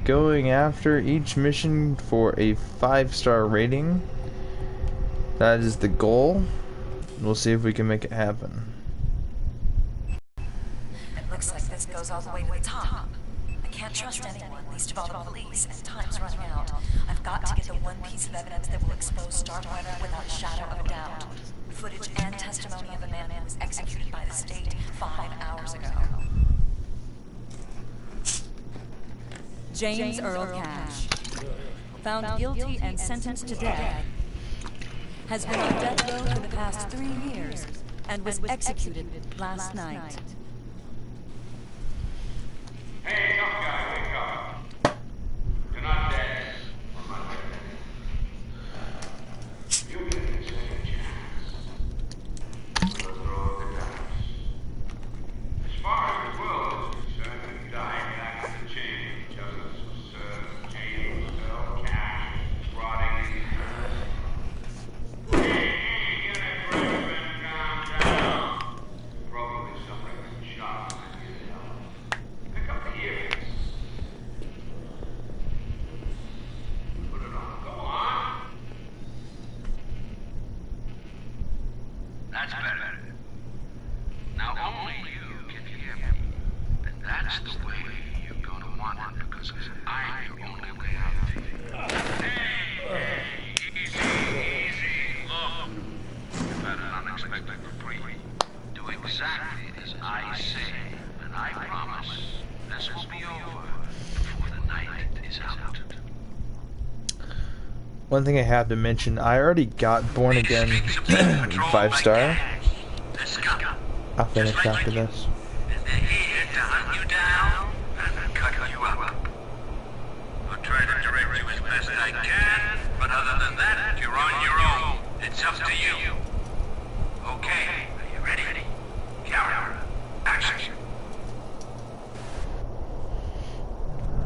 going after each mission for a 5-star rating. That is the goal. We'll see if we can make it happen. It looks like this goes all the way to the top. I can't trust anyone, least of all the police, and time's running out. I've got to get the one piece of evidence that will expose Starkweather without a shadow of a doubt. Footage and testimony of a man who was executed by the state 5 hours ago. James Earl Cash, found guilty and sentenced to death, has been on death row for the past 3 years and was executed last night. Hey, tough guy, wake up. You're not dead. Or not dead. You get a second chance. We'll throw the dice. As far as the world is concerned, you died back in the chain. Justice was served. James Earl Cash rotting in the earth. Hey, get it, Brisbane, calm down. Probably suffering from shock. Pick up the ears. Put it on. Go on. That's better. Now only you can hear me. And that's the way you're gonna want it, because I'm your only way out. Hey, easy. Look, you've had an unexpected reprieve. Do exactly as I say, and I promise this will be over before the night is out. One thing I have to mention, I already got Born Again 5-star. I'll finish after this. And they're here to hunt you down and cut you up. I'll try to direct you as best I can, but other than that, you're on your own. It's up to you. Okay, are you ready? Camera, action.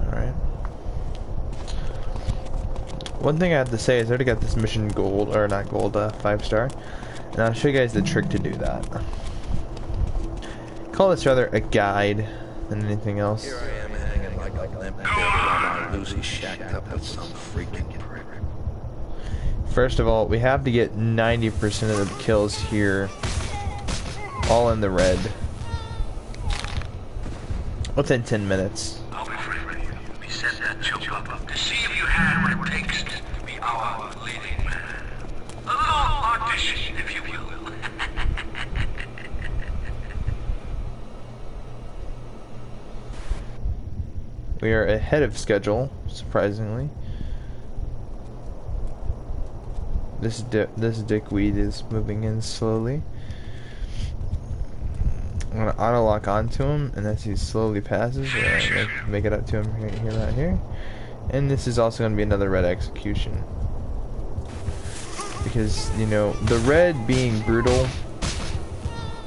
Alright. One thing I have to say is I already got this mission gold, or not gold, 5-star. And I'll show you guys the trick to do that. Call this rather a guide than anything else. Here I am hanging like a limp devil on Lucy shacked up with some freaking prick. First of all, we have to get 90% of the kills here all in the red within 10 minutes. I'll be free. We set that joke up to see if you had what it takes to be our leading man. A little audition, if you will. We are ahead of schedule, surprisingly. This dickweed is moving in slowly. I'm gonna auto lock onto him, and as he slowly passes, we're gonna make it up to him right here. And this is also gonna be another red execution, because you know the red being brutal.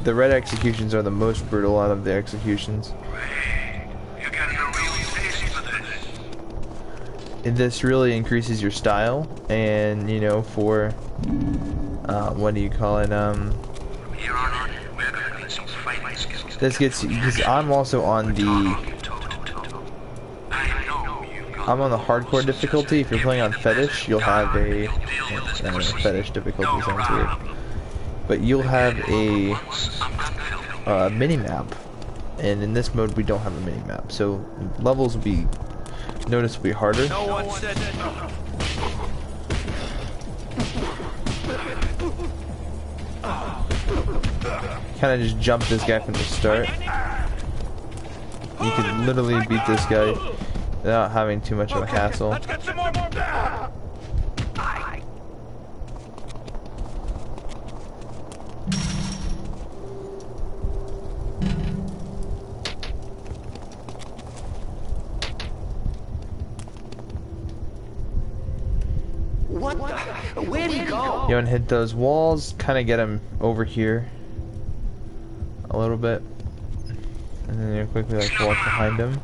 The red executions are the most brutal out of the executions. You got a real taste for this. This really increases your style, and you know, for what do you call it, Here on it, we're gonna need some fighting skills. this gets, because I'm also on the I'm on the hardcore difficulty. If you're playing on fetish, you'll have a fetish difficulty sounds weird, but you'll have a mini map, and in this mode we don't have a mini map, so levels will be noticeably harder. No one said that. Kind of just jump this guy from the start. You can literally beat this guy without having too much of a hassle. Let's get some more. What the? Where'd he go? You want to hit those walls, kind of get him over here a little bit, and then you quickly like walk behind him.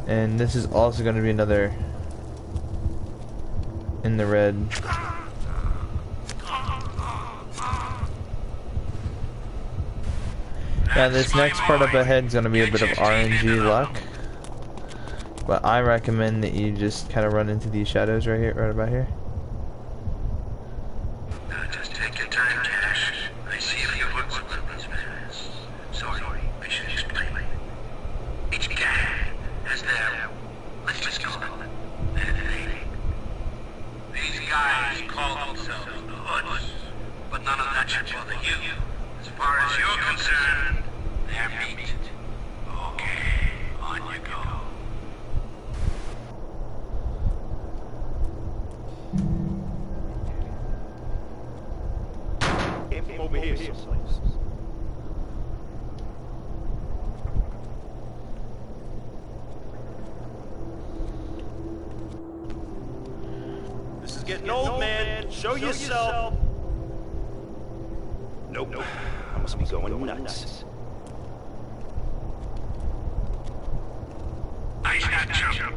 And this is also going to be another in the red. Yeah, this next part up ahead is going to be a bit of RNG luck. But I recommend that you just kind of run into these shadows right here, right about here. Just take your time, Cash. I see if you look with these minutes. Sorry, I should explain. Each gang has their, let's just call it, their thing. These guys call themselves the Hoods, but none of that should bother you. As far as you're concerned, they're meat. Okay, on you go. Over here, someplace. This is getting old, man. Show yourself. Nope. I must be going nuts. Nice that jump.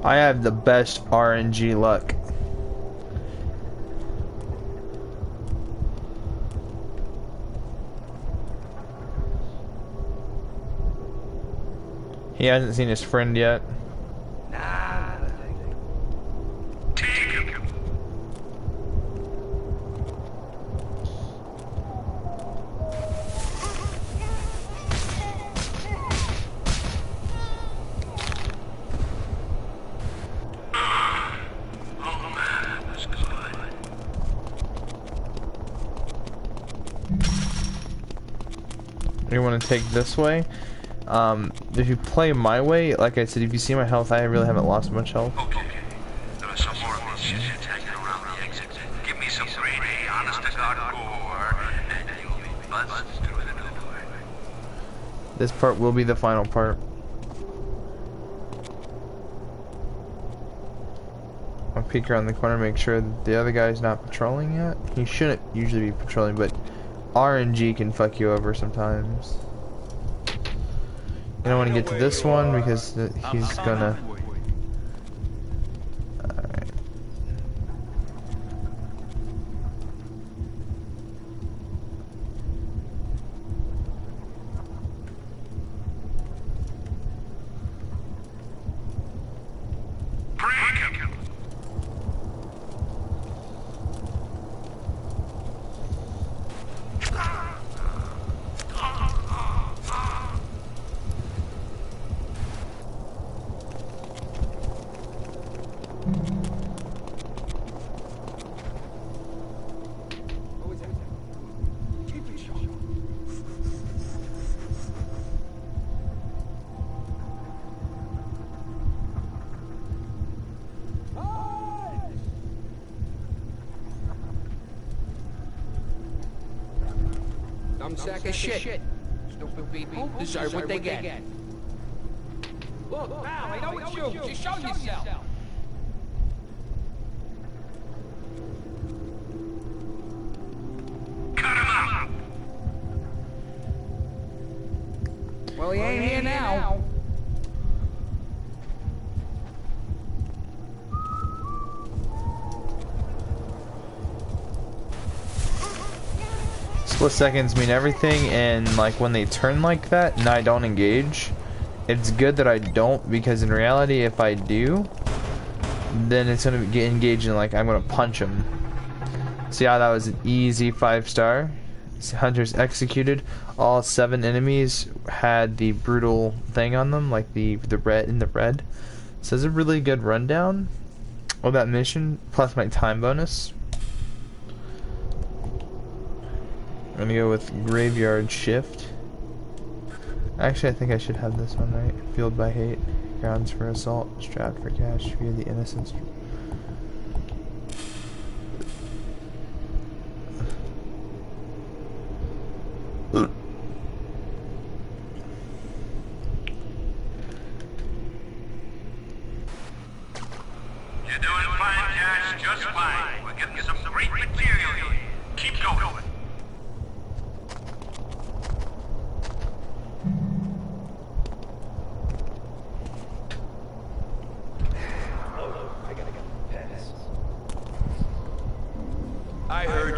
I have the best RNG luck. He hasn't seen his friend yet. You want to take this way. If you play my way, like I said, if you see my health, I really haven't lost much health. Okay. There are some more of these shits hanging around the exit. Give me some grade A, honest to God gore, and you'll be buzzed through the door. This part will be the final part. I'll peek around the corner, make sure that the other guy's not patrolling yet. He shouldn't usually be patrolling, but RNG can fuck you over sometimes. You don't want to get to this one because he's gonna... Alright. Dumb sack of shit. Stupid people deserve what they get. Look, pal, I know it's you. Just show yourself. Cut him out! Well, he ain't here now. Split seconds mean everything, and like when they turn like that and I don't engage, it's good that I don't, because in reality if I do, then it's gonna get engaged and like I'm gonna punch him. See how that was an easy 5-star. Hunters executed. All 7 enemies had the brutal thing on them, like the red in the red. So it's a really good rundown of that mission, plus my time bonus. I'm gonna go with Graveyard Shift. Actually, I think I should have this one right. Fueled by hate, grounds for assault, strapped for cash, fear the innocents. You're doing fine, Cash, just fine. We're getting some great material here. Keep going.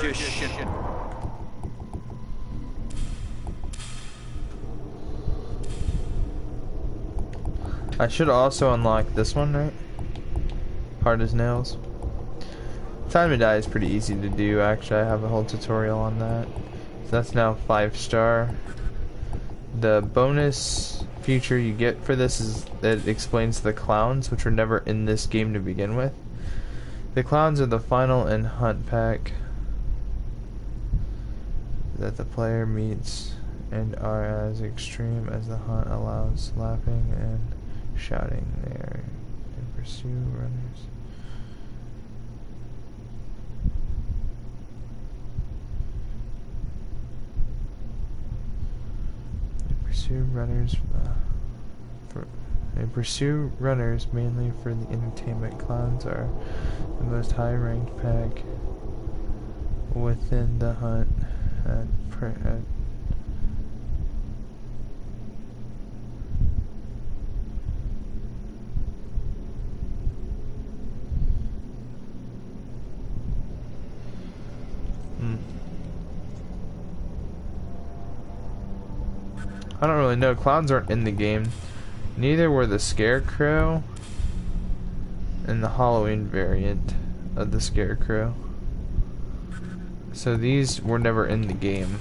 your shit. I should also unlock this one, right? Hard as nails. Time to die is pretty easy to do, actually. I have a whole tutorial on that. So that's now 5-star. The bonus feature you get for this is that it explains the clowns, which were never in this game to begin with. The clowns are the final and hunt pack that the player meets and are as extreme as the hunt allows, laughing and shouting. They are to pursue runners. They pursue runners mainly for the entertainment. Clowns are the most high-ranked pack within the hunt. I don't really know. Clowns aren't in the game. Neither were the Scarecrow and the Halloween variant of the Scarecrow. So these were never in the game.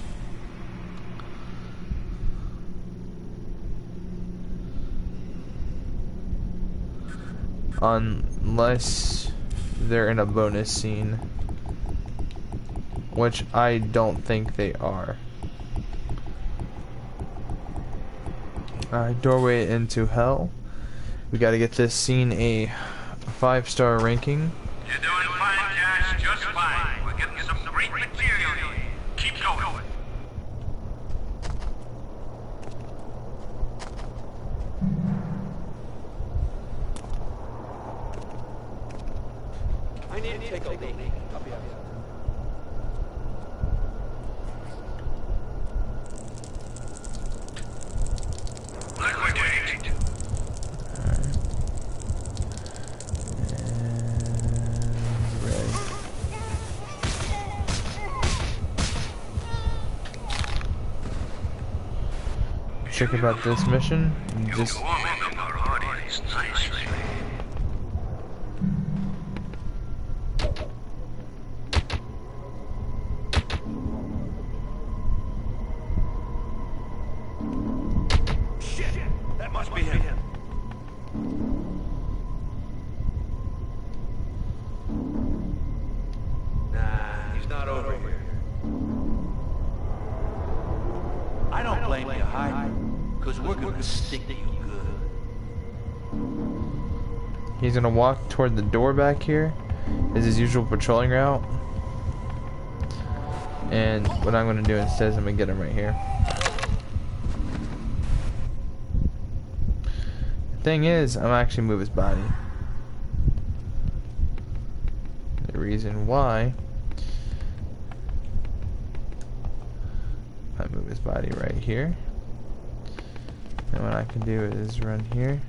Unless they're in a bonus scene, which I don't think they are. Doorway into Hell. We gotta get this scene a 5-star ranking. You're doing fine, Cash, just fine. We're getting some great material here. Keep going. I need to take a leak. I'll be out. Liquidate. And ready. Check about this mission. Just Warming up our audience nicely. Shit! That must be him. Nah, he's not over here. I don't blame you hiding, because we're gonna stick to you good. he's gonna walk toward the door back here. Is his usual patrolling route. And what I'm gonna do instead is I'm gonna get him right here. Thing is, I'm actually move his body. The reason why I move his body right here, and what I can do is run here.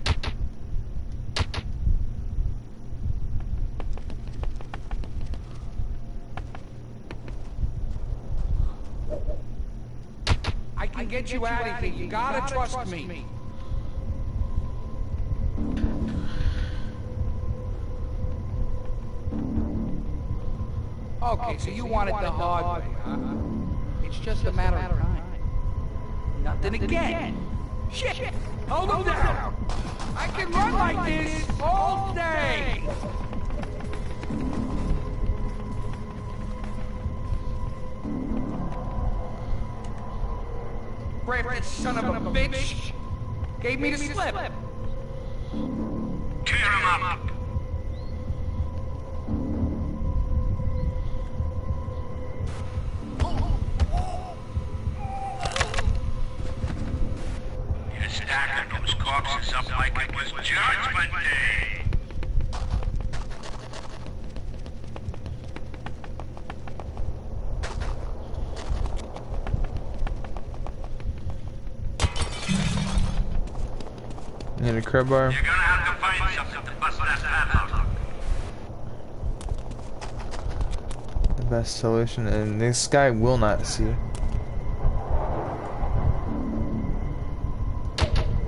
I can get you out of here. You gotta trust me. Okay, so you want it the hard way, huh? It's just a matter of time. Nothing again. Shit! Hold him down! I can run like this all day! Brave that son of a bitch! Gave me the slip! Tear him up. You're stacking those corpses up like it was Judgment Day. Need a crowbar. You're gonna have to find something to bust that path out. best solution, and this guy will not see.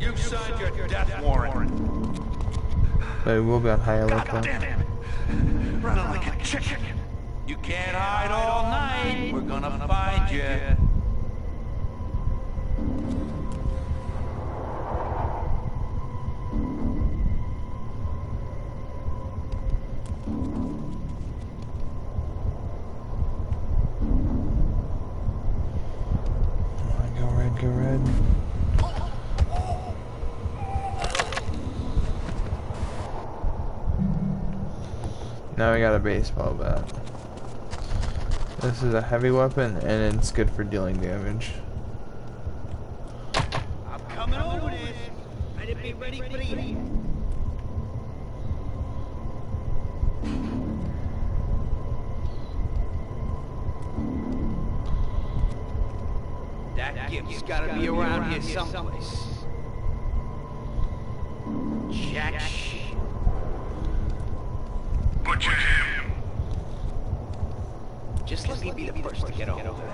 You signed your death warrant. But it will be on high alert though. Damn it! Running like a chicken. You can't hide all night. We're gonna find you. Go red, go red. Now we got a baseball bat. This is a heavy weapon and it's good for dealing damage. I'm coming over this. Better be ready for the That gift's gotta be around here someplace. Jack shit. Butcher him. Just let me be the first to get over that.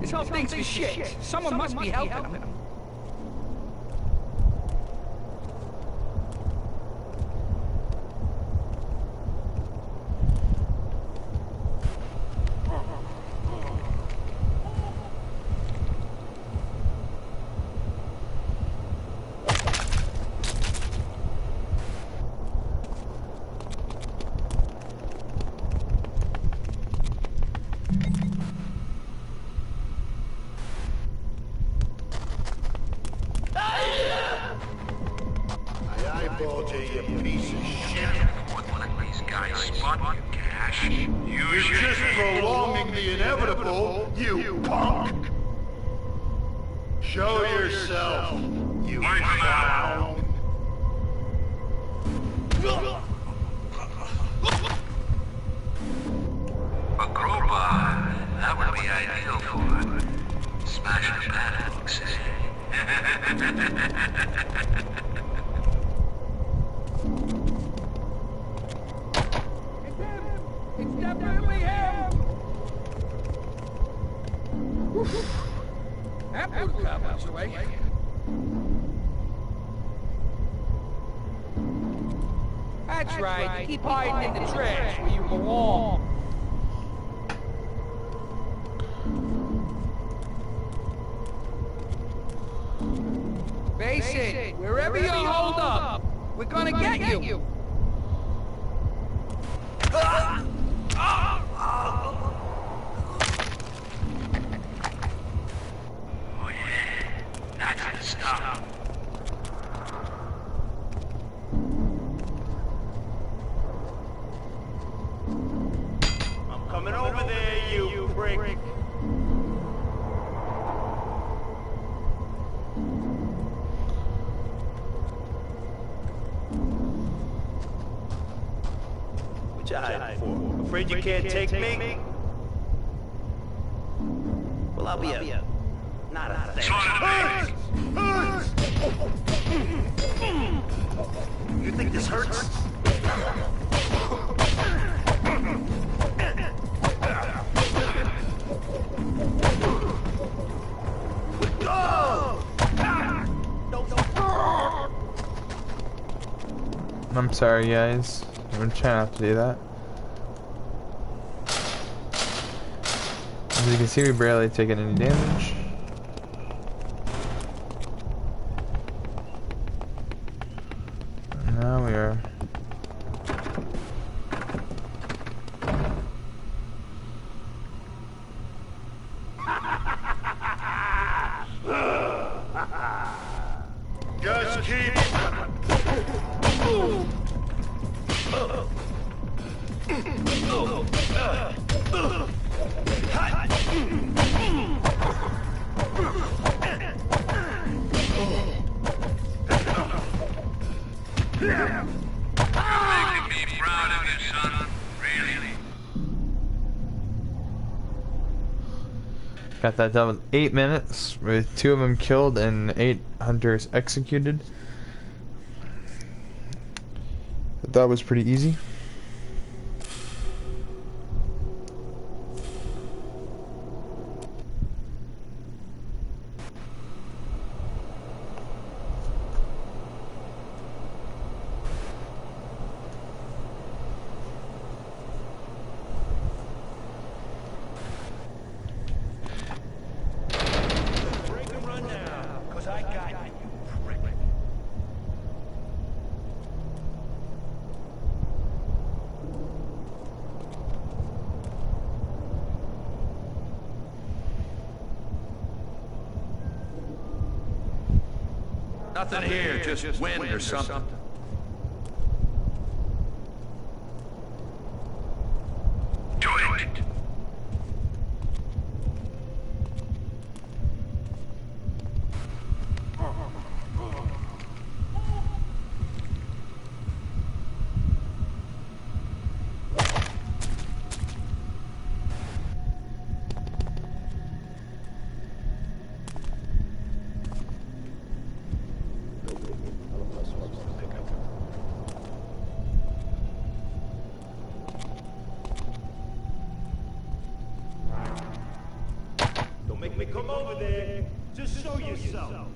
This whole thing's for shit. Someone must be helping him. You're just prolonging the inevitable, you punk! Show yourself, you clown! A crowbar, that would be ideal for smashing padlocks. It's definitely him! That put that away. That's right. Keep hiding in the trash where you belong. Face it, wherever you hold up, we're gonna get you. Oh yeah, that's the stuff. I'm coming over there, you prick. What you hiding for? Afraid you can't take me? Well, I'll be a... not a thing. You think this hurts? I'm sorry guys, I'm trying not to do that. As you can see, we barely taken any damage. Got that done with 8 minutes, with 2 of them killed and 8 hunters executed. That was pretty easy. Nothing here, just wind or something. Do it. Make me come over there. Just show yourself.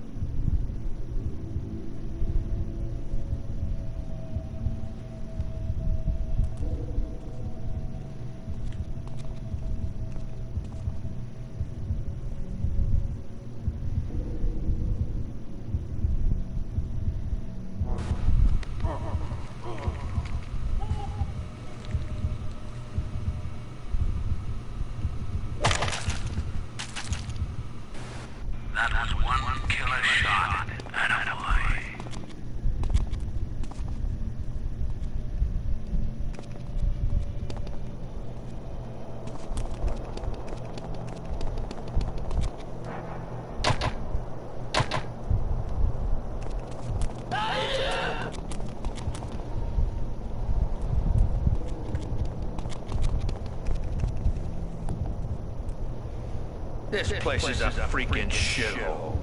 That was one killer shot. Attaboy. This place is a freaking shithole.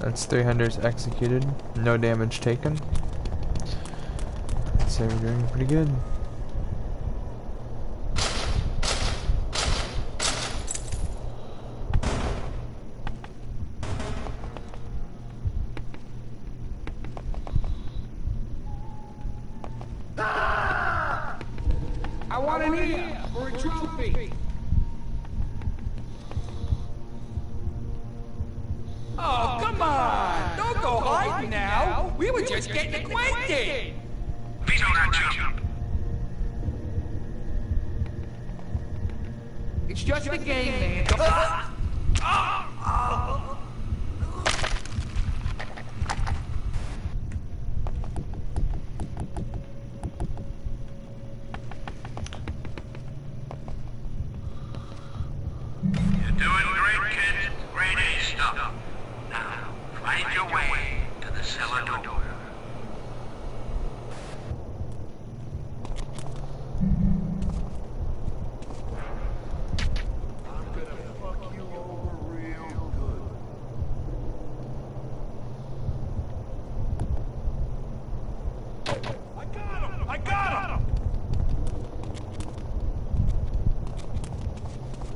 That's 3 hunters executed, no damage taken. I'd say we're doing pretty good. I want an ear for a trophy. Oh, come on! Don't go hiding now. We were just getting acquainted. Veto that jump. It's just a game, man. You're doing great, kid. Grade A stuff. Now, find your way to the cellar door. I'm gonna fuck you over real good. I got him! I got him!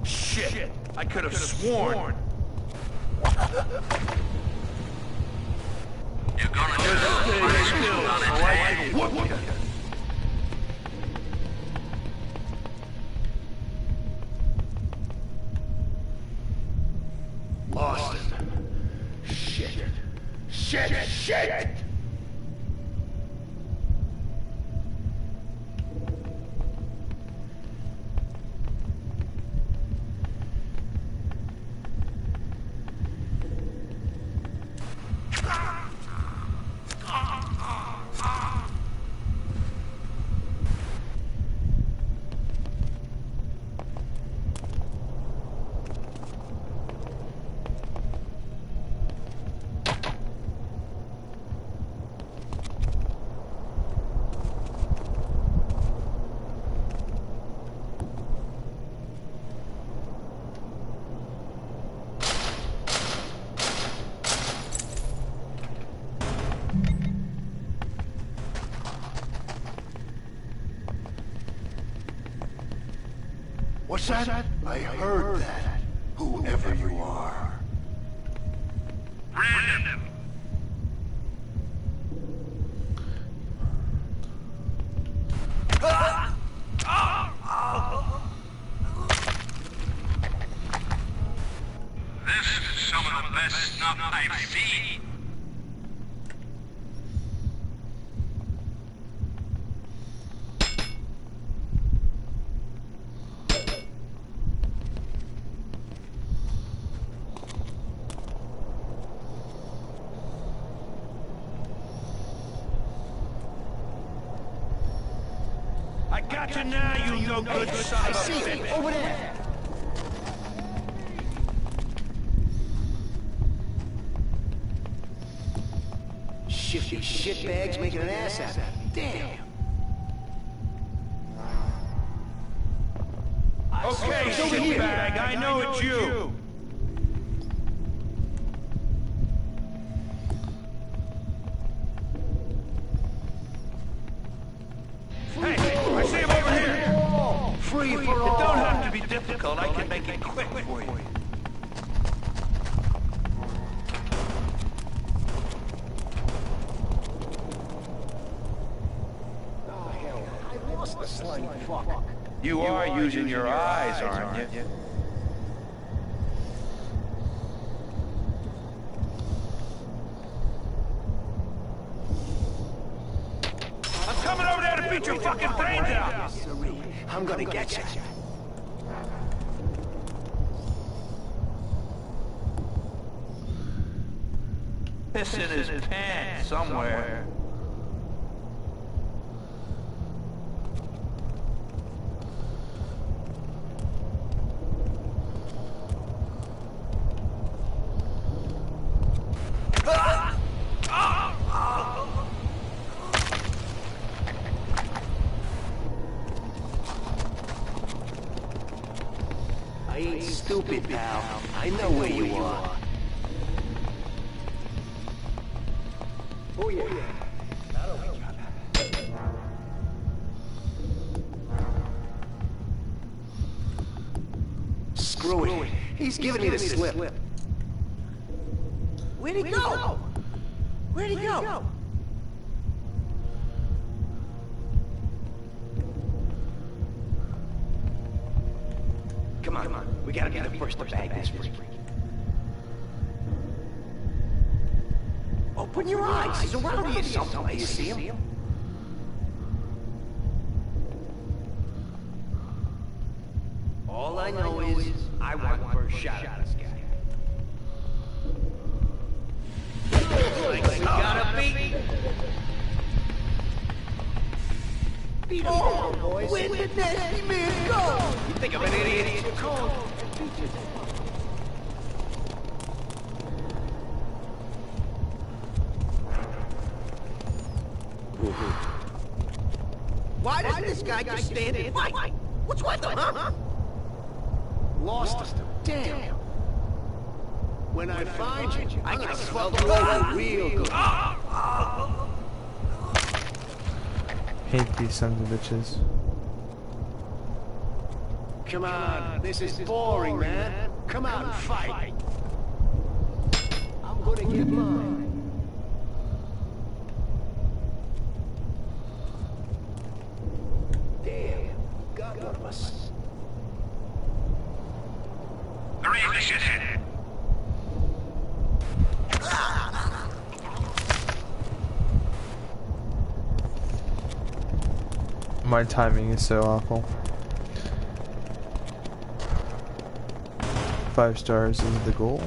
Shit! I could have sworn. You're gonna do this. What? Lost him. Shit. Shit! What's that? I heard that. Whoever you are. Random. This is some of the best snuff I've seen. I got you now, you no good son of a bitch. Over there. Shifty shitbags making an ass out of me. Damn. Okay, shitbag, I know it's you. Hey, I see him over here. Free for It all. don't have to be difficult. I can make it quick for you. Oh, hell. I lost the slimy fuck. You are using your eyes, aren't you? I'm coming over there to beat your fucking brains out! I'm gonna get you. Piss in his pants somewhere. I ain't stupid, pal. I know where you are. Oh, yeah. Screw it. He's giving me the slip. Where'd he go? Where'd he go? Come on. We gotta be the first to bag this freak. Open your eyes. He's around here someplace. You see him? All I know is I want first shot at this guy. Like we gotta beat. Beat him down, boys. Where did nasty man go? You think I'm an idiot? Why doesn't this guy just stand and fight? What's with him, huh? Lost him. Damn. When I find you, I can smell the road real good. Hate these sons of bitches. Come on, this is boring, man. Come out and fight. I'm gonna get mine. Damn, got one of us. Hurry the shithead. My timing is so awful. 5 stars is the goal.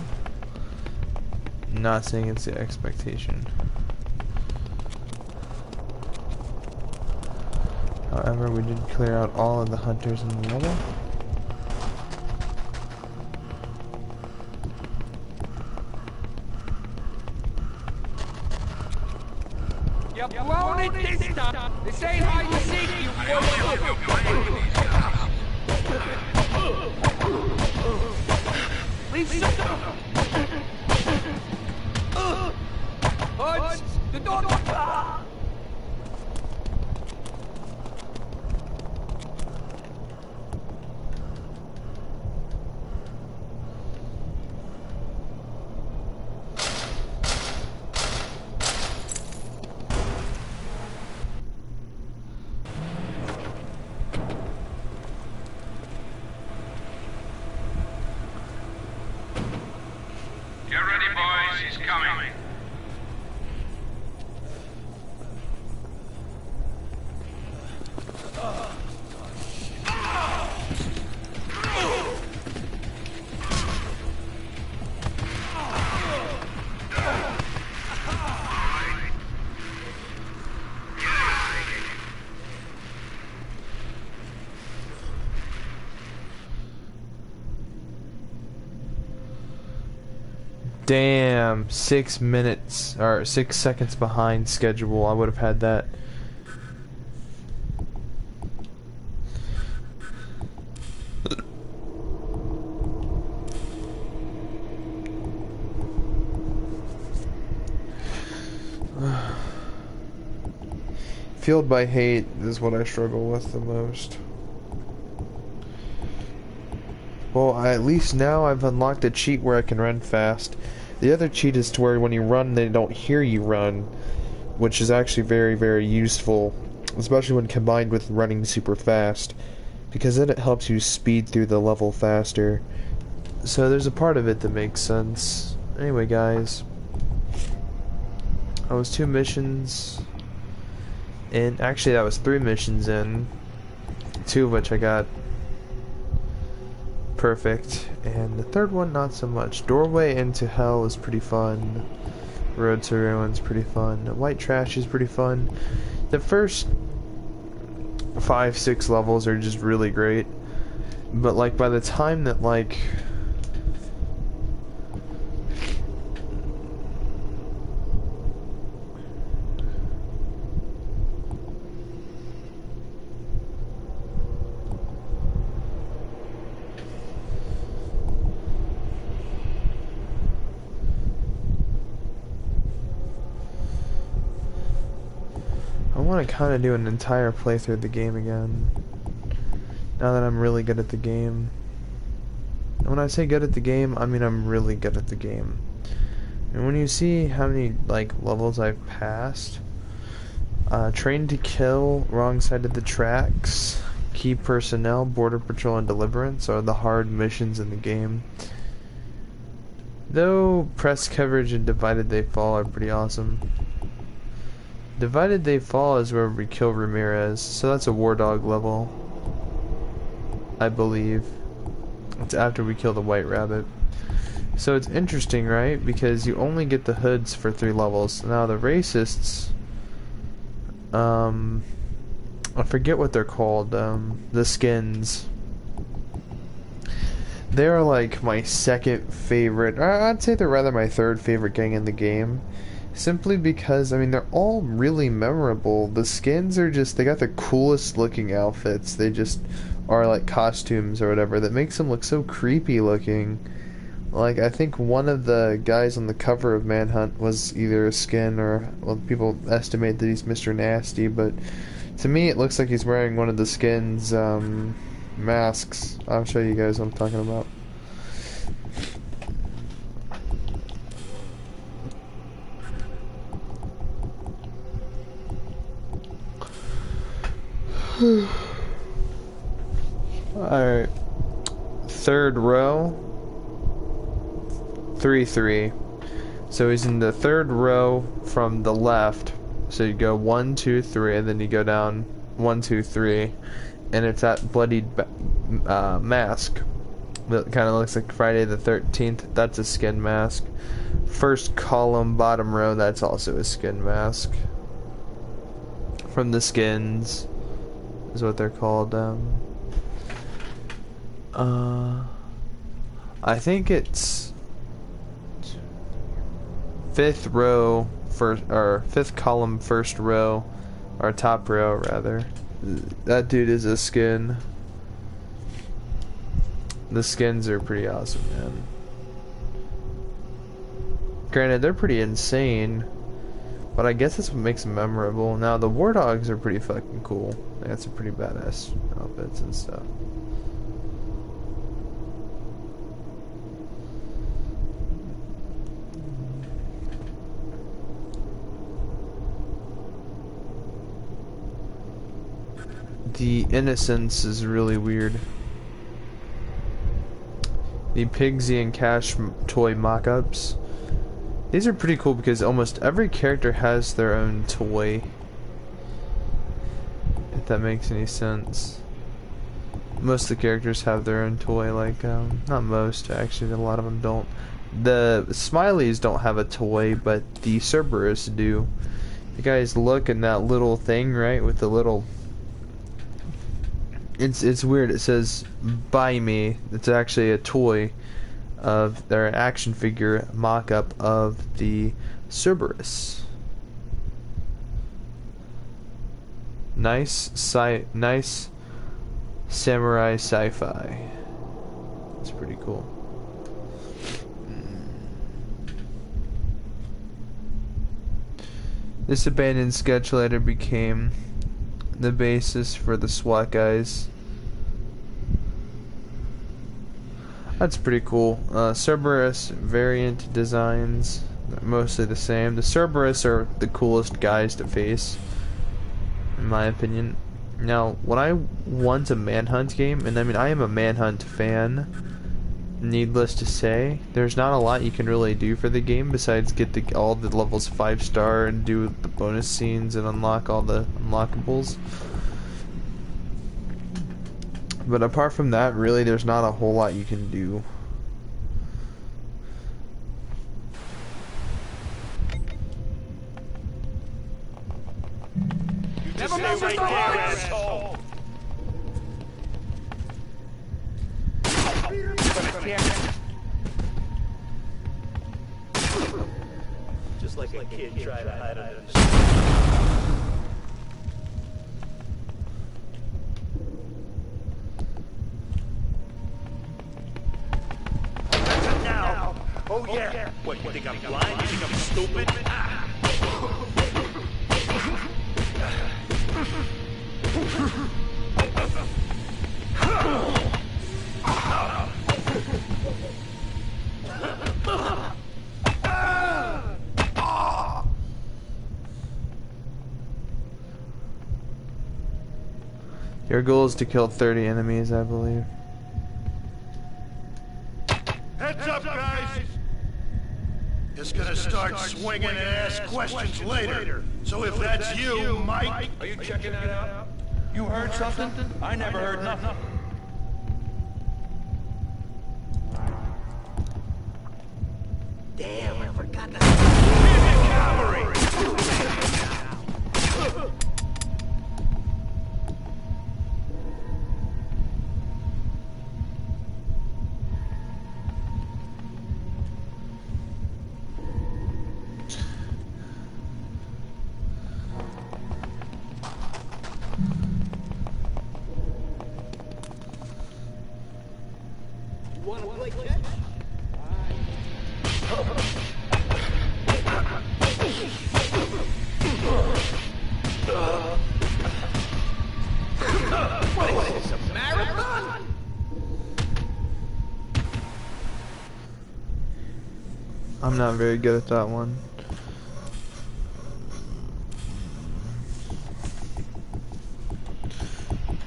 Not saying it's the expectation. However, we did clear out all of the hunters in the level. You're blown it this time. This ain't how you seek you. Lisa! Hoods! The door! he's coming. Damn, 6 minutes or 6 seconds behind schedule. I would have had that. Fueled by hate is what I struggle with the most. Well, at least now I've unlocked a cheat where I can run fast. The other cheat is to where when you run, they don't hear you run, which is actually very, very useful, especially when combined with running super fast, because then it helps you speed through the level faster. So there's a part of it that makes sense. Anyway, guys, I was 2 missions in. Actually, that was 3 missions in, 2 of which I got perfect, and the third one not so much. Doorway into Hell is pretty fun. Road to Ruin's pretty fun. White Trash is pretty fun. The first 5-6 levels are just really great, but like by the time that like I want to kind of do an entire playthrough of the game again, now that I'm really good at the game. And when I say good at the game, I mean I'm really good at the game. And when you see how many like levels I've passed, Train to Kill, Wrong Side of the Tracks, Key Personnel, Border Patrol, and Deliverance are the hard missions in the game. Though Press Coverage and Divided They Fall are pretty awesome. Divided They Fall is where we kill Ramirez, so that's a War Dog level, I believe. It's after we kill the White Rabbit. So it's interesting, right? Because you only get the hoods for 3 levels. Now the racists, I forget what they're called, the skins. They're like my second favorite, I'd say they're rather my third favorite gang in the game. Simply because, I mean, they're all really memorable. The skins are just, they got the coolest looking outfits. They just are like costumes or whatever that makes them look so creepy looking. Like, I think one of the guys on the cover of Manhunt was either a skin or, well, people estimate that he's Mr. Nasty, but to me it looks like he's wearing one of the skins, masks. I'll show you guys what I'm talking about. Alright. Third row. 3-3. So he's in the third row from the left. So you go 1, 2, 3, and then you go down 1, 2, 3. And it's that bloodied mask that kind of looks like Friday the 13th. That's a skin mask. First column, bottom row, that's also a skin mask. From the skins is what they're called. I think it's 5th row first, or 5th column first row, or top row rather. That dude is a skin. The skins are pretty awesome, man. Granted, they're pretty insane, but I guess that's what makes them memorable. Now, the War Dogs are pretty fucking cool. They got some pretty badass outfits and stuff. The Innocence is really weird. The Pigsy and Cash toy mock-ups. These are pretty cool because almost every character has their own toy. If that makes any sense. Most of the characters have their own toy, like, not most, actually, a lot of them don't. The Smileys don't have a toy, but the Cerberus do. You guys look in that little thing, right, with the little... It's weird, it says, buy me. It's actually a toy of their action figure mock-up of the Cerberus. Nice samurai sci-fi. It's pretty cool. This abandoned sketch later became the basis for the SWAT guys. That's pretty cool. Cerberus variant designs, mostly the same. The Cerberus are the coolest guys to face, in my opinion. Now, when I want a Manhunt game, and I mean I am a Manhunt fan, needless to say, there's not a lot you can really do for the game besides get all the levels 5-star and do the bonus scenes and unlock all the unlockables. But apart from that, really, there's not a whole lot you can do. You just stay right there, asshole. Just like a kid trying to hide under the now. Oh yeah. What, you think I'm blind? You think I'm stupid? Your goal is to kill 30 enemies, I believe. Heads up, guys! Just gonna start swinging and ask questions later. So if that's you, Mike... Are you checking that out? You heard something? I never heard nothing. Damn, I forgot that. Cavalry! Wanna play catch? What is this, a marathon? I'm not very good at that one.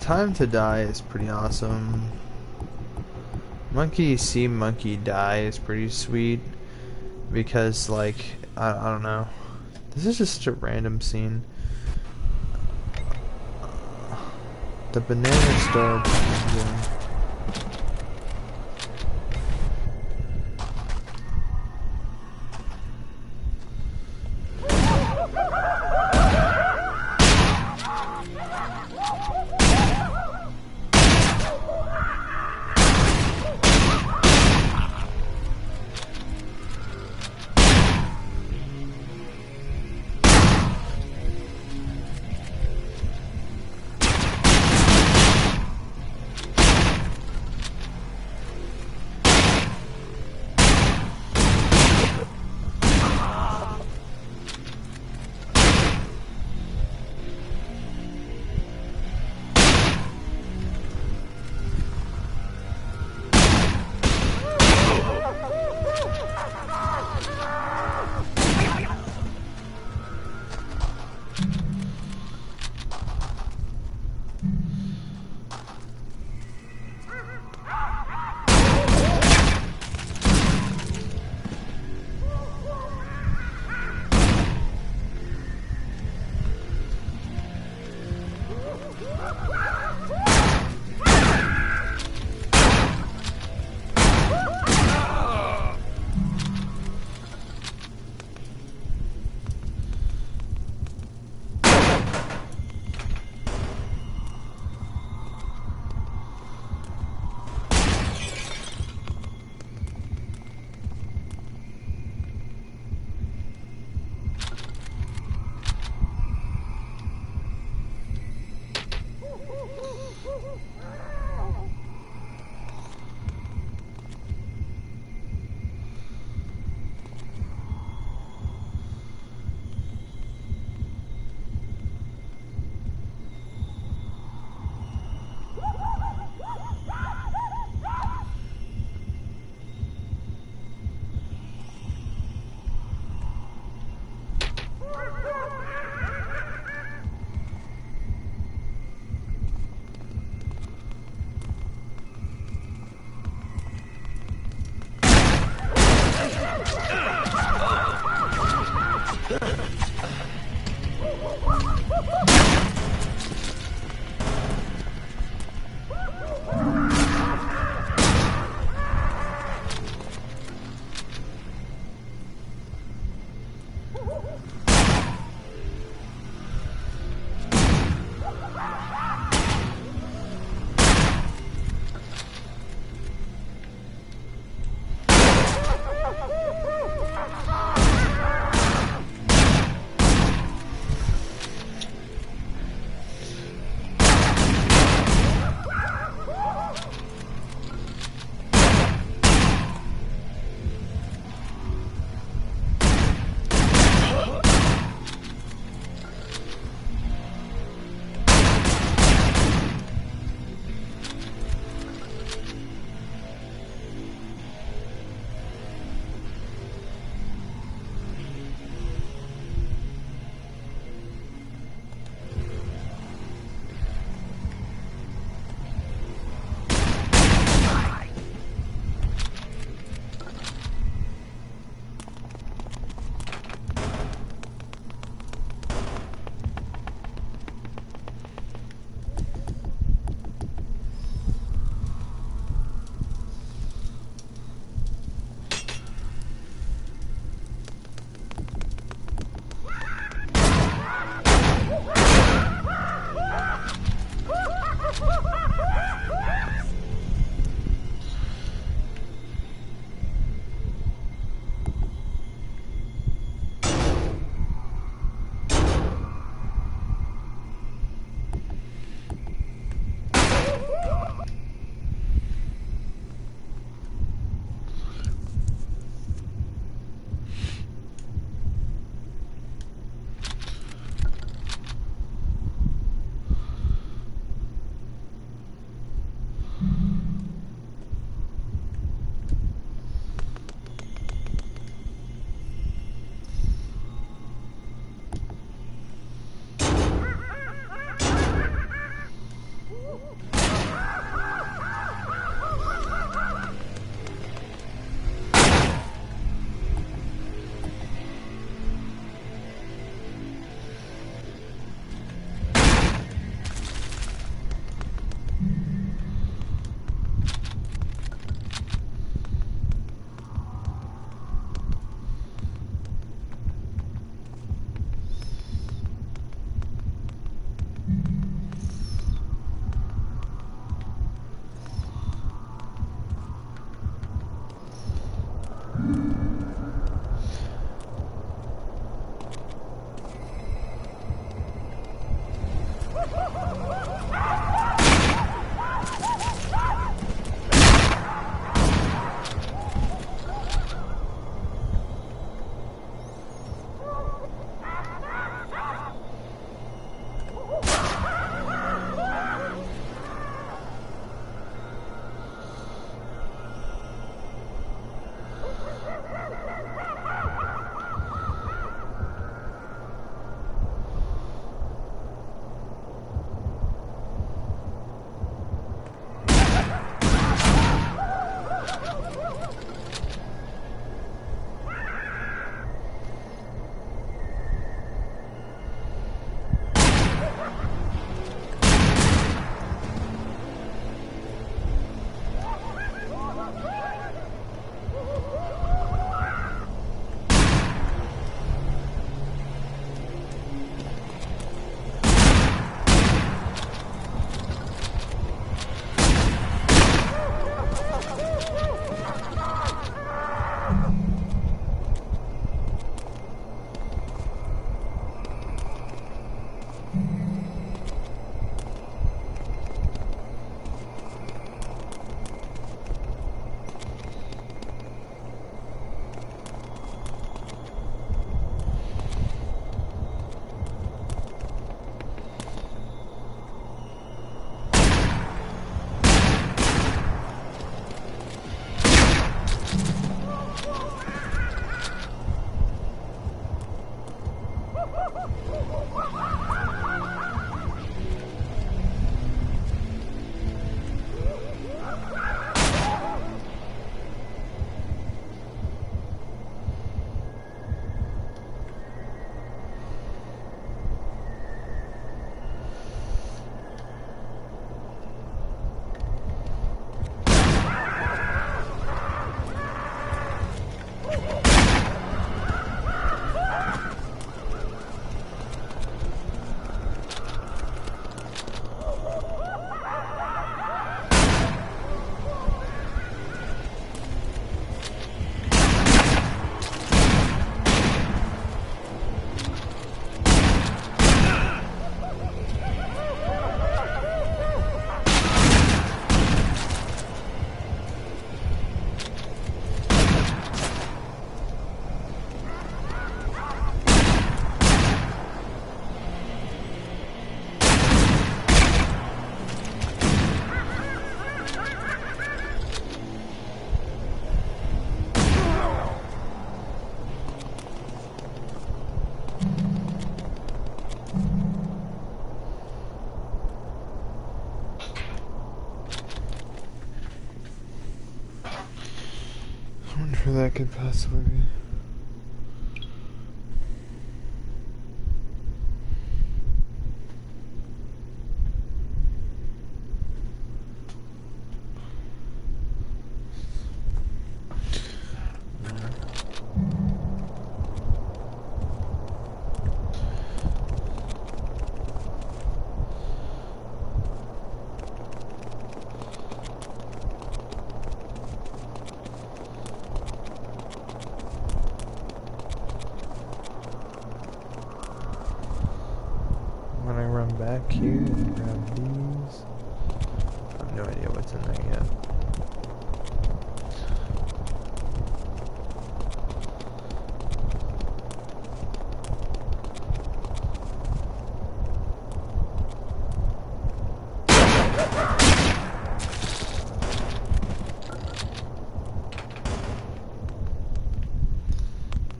Time to Die is pretty awesome. Monkey see monkey die is pretty sweet because, like, I don't know. This is just such a random scene. The banana star. Yeah. that could possibly be. When I run back here and grab these, I have no idea what's in there yet.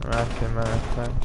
I'm after him last time.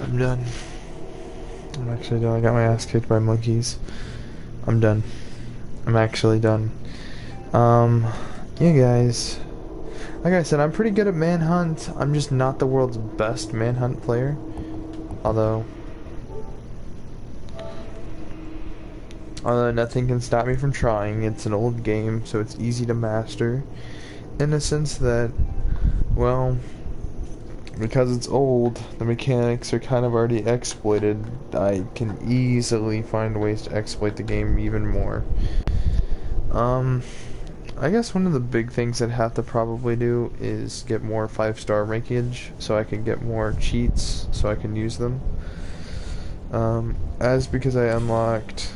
I'm done. I'm actually done. I got my ass kicked by monkeys. I'm done. I'm actually done. Yeah, guys. Like I said, I'm pretty good at Manhunt. I'm just not the world's best Manhunt player. Although nothing can stop me from trying. It's an old game, so it's easy to master. In the sense that, well, because it's old, the mechanics are kind of already exploited. I can easily find ways to exploit the game even more. I guess one of the big things I'd have to probably do is get more 5-star rankage so I can get more cheats so I can use them. As because I unlocked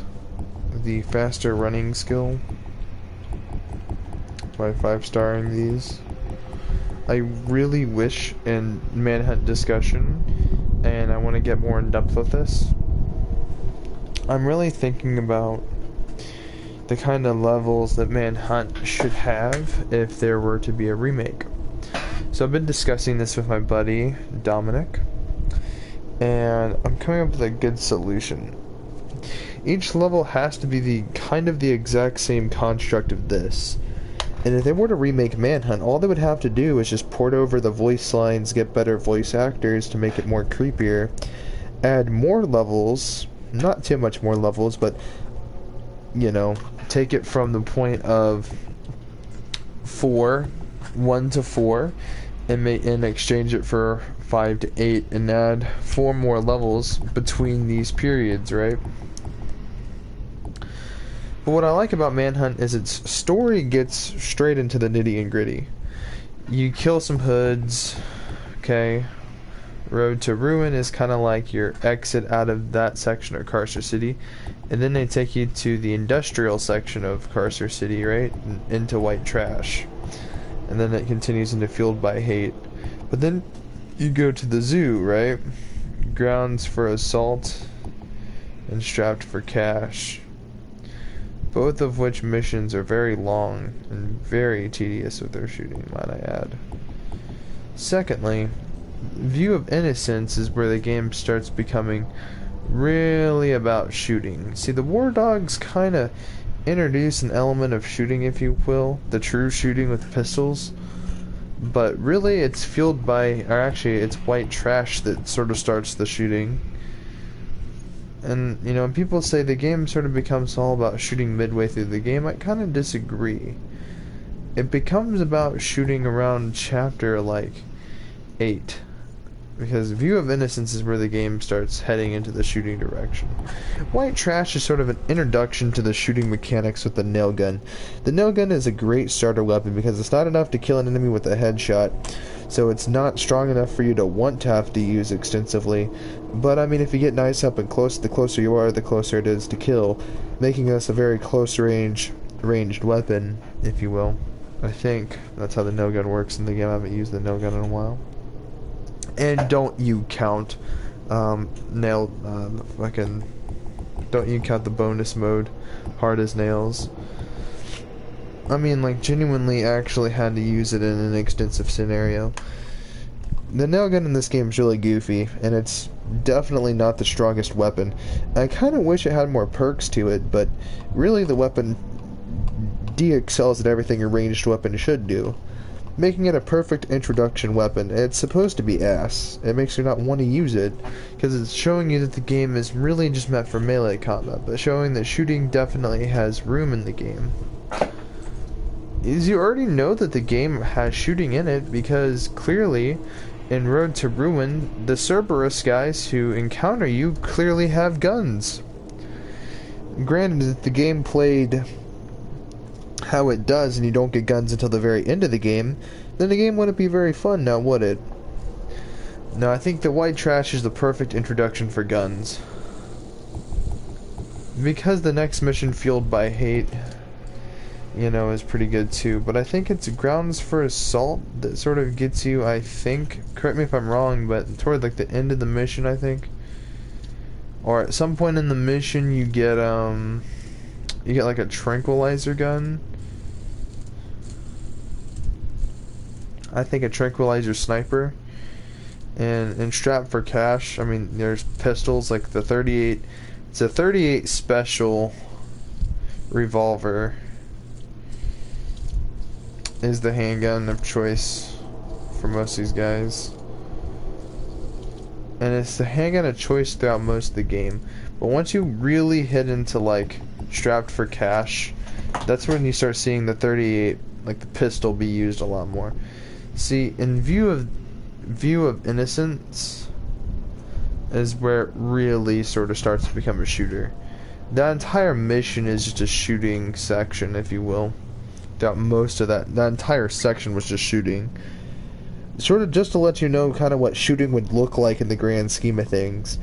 the faster running skill by 5-starring these. I really wish in Manhunt discussion, and I want to get more in depth with this, I'm really thinking about the kind of levels that Manhunt should have if there were to be a remake. So I've been discussing this with my buddy Dominic, and I'm coming up with a good solution. Each level has to be the exact same construct of this. And if they were to remake Manhunt, all they would have to do is just port over the voice lines, get better voice actors to make it more creepier, add more levels, not too much more levels, but, you know, take it from the point of 1 to 4, and exchange it for 5 to 8, and add 4 more levels between these periods, right? But what I like about Manhunt is its story gets straight into the nitty and gritty. You kill some hoods, okay? Road to Ruin is kind of like your exit out of that section of Carcer City, and then they take you to the industrial section of Carcer City, right? Into White Trash. And then it continues into Fueled by Hate. But then you go to the zoo, right? Grounds for Assault and Strapped for Cash. Both of which missions are very long and very tedious with their shooting, might I add. Secondly, View of Innocence is where the game starts becoming really about shooting. See, the War Dogs kind of introduce an element of shooting, if you will, the true shooting with pistols, but really it's fueled by, or actually it's White Trash that sort of starts the shooting. And, you know, when people say the game sort of becomes all about shooting midway through the game, I kind of disagree. It becomes about shooting around chapter, like, 8. Because View of Innocence is where the game starts heading into the shooting direction. White Trash is sort of an introduction to the shooting mechanics with the nail gun. The nail gun is a great starter weapon because it's not enough to kill an enemy with a headshot, so it's not strong enough for you to want to have to use extensively. But I mean, if you get nice up and close, the closer you are, the closer it is to kill, making us a very close ranged weapon, if you will. I think that's how the nail gun works in the game. I haven't used the nail gun in a while. And don't you count don't you count the bonus mode, Hard as Nails. I mean, like, genuinely actually had to use it in an extensive scenario. The nail gun in this game is really goofy, and it's definitely not the strongest weapon. I kind of wish it had more perks to it, but really the weapon de-excels at everything a ranged weapon should do, making it a perfect introduction weapon. It's supposed to be ass. It makes you not want to use it, because it's showing you that the game is really just meant for melee combat, but showing that shooting definitely has room in the game. Is you already know that the game has shooting in it, because clearly in Road to Ruin, the Cerberus guys who encounter you clearly have guns. Granted, if the game played how it does and you don't get guns until the very end of the game, then the game wouldn't be very fun, now would it? No, I think the White Trash is the perfect introduction for guns. Because the next mission, Fueled by Hate, you know, is pretty good too, but I think it's Grounds for Assault that sort of gets you, I think, correct me if I'm wrong, but toward like the end of the mission, I think, or at some point in the mission you get like a tranquilizer gun. I think a tranquilizer sniper, and Strapped for Cash, I mean, there's pistols like the 38. It's a 38 special revolver is the handgun of choice for most of these guys, and it's the handgun of choice throughout most of the game. But once you really hit into like Strapped for Cash, that's when you start seeing the 38, like the pistol, be used a lot more. See, in View of Innocence is where it really sort of starts to become a shooter. That entire mission is just a shooting section, if you will. Throughout most of that entire section was just shooting. Sort of just to let you know kind of what shooting would look like in the grand scheme of things.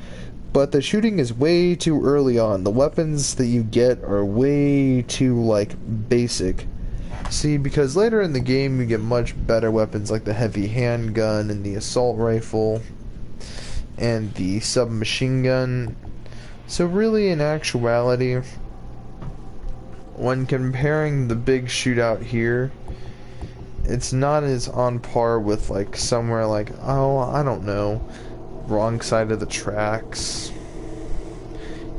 But the shooting is way too early on. The weapons that you get are way too, like, basic. See, because later in the game you get much better weapons like the heavy handgun and the assault rifle and the submachine gun. So really, in actuality, when comparing the big shootout here, it's not as on par with like somewhere like, oh, I don't know, Wrong Side of the Tracks,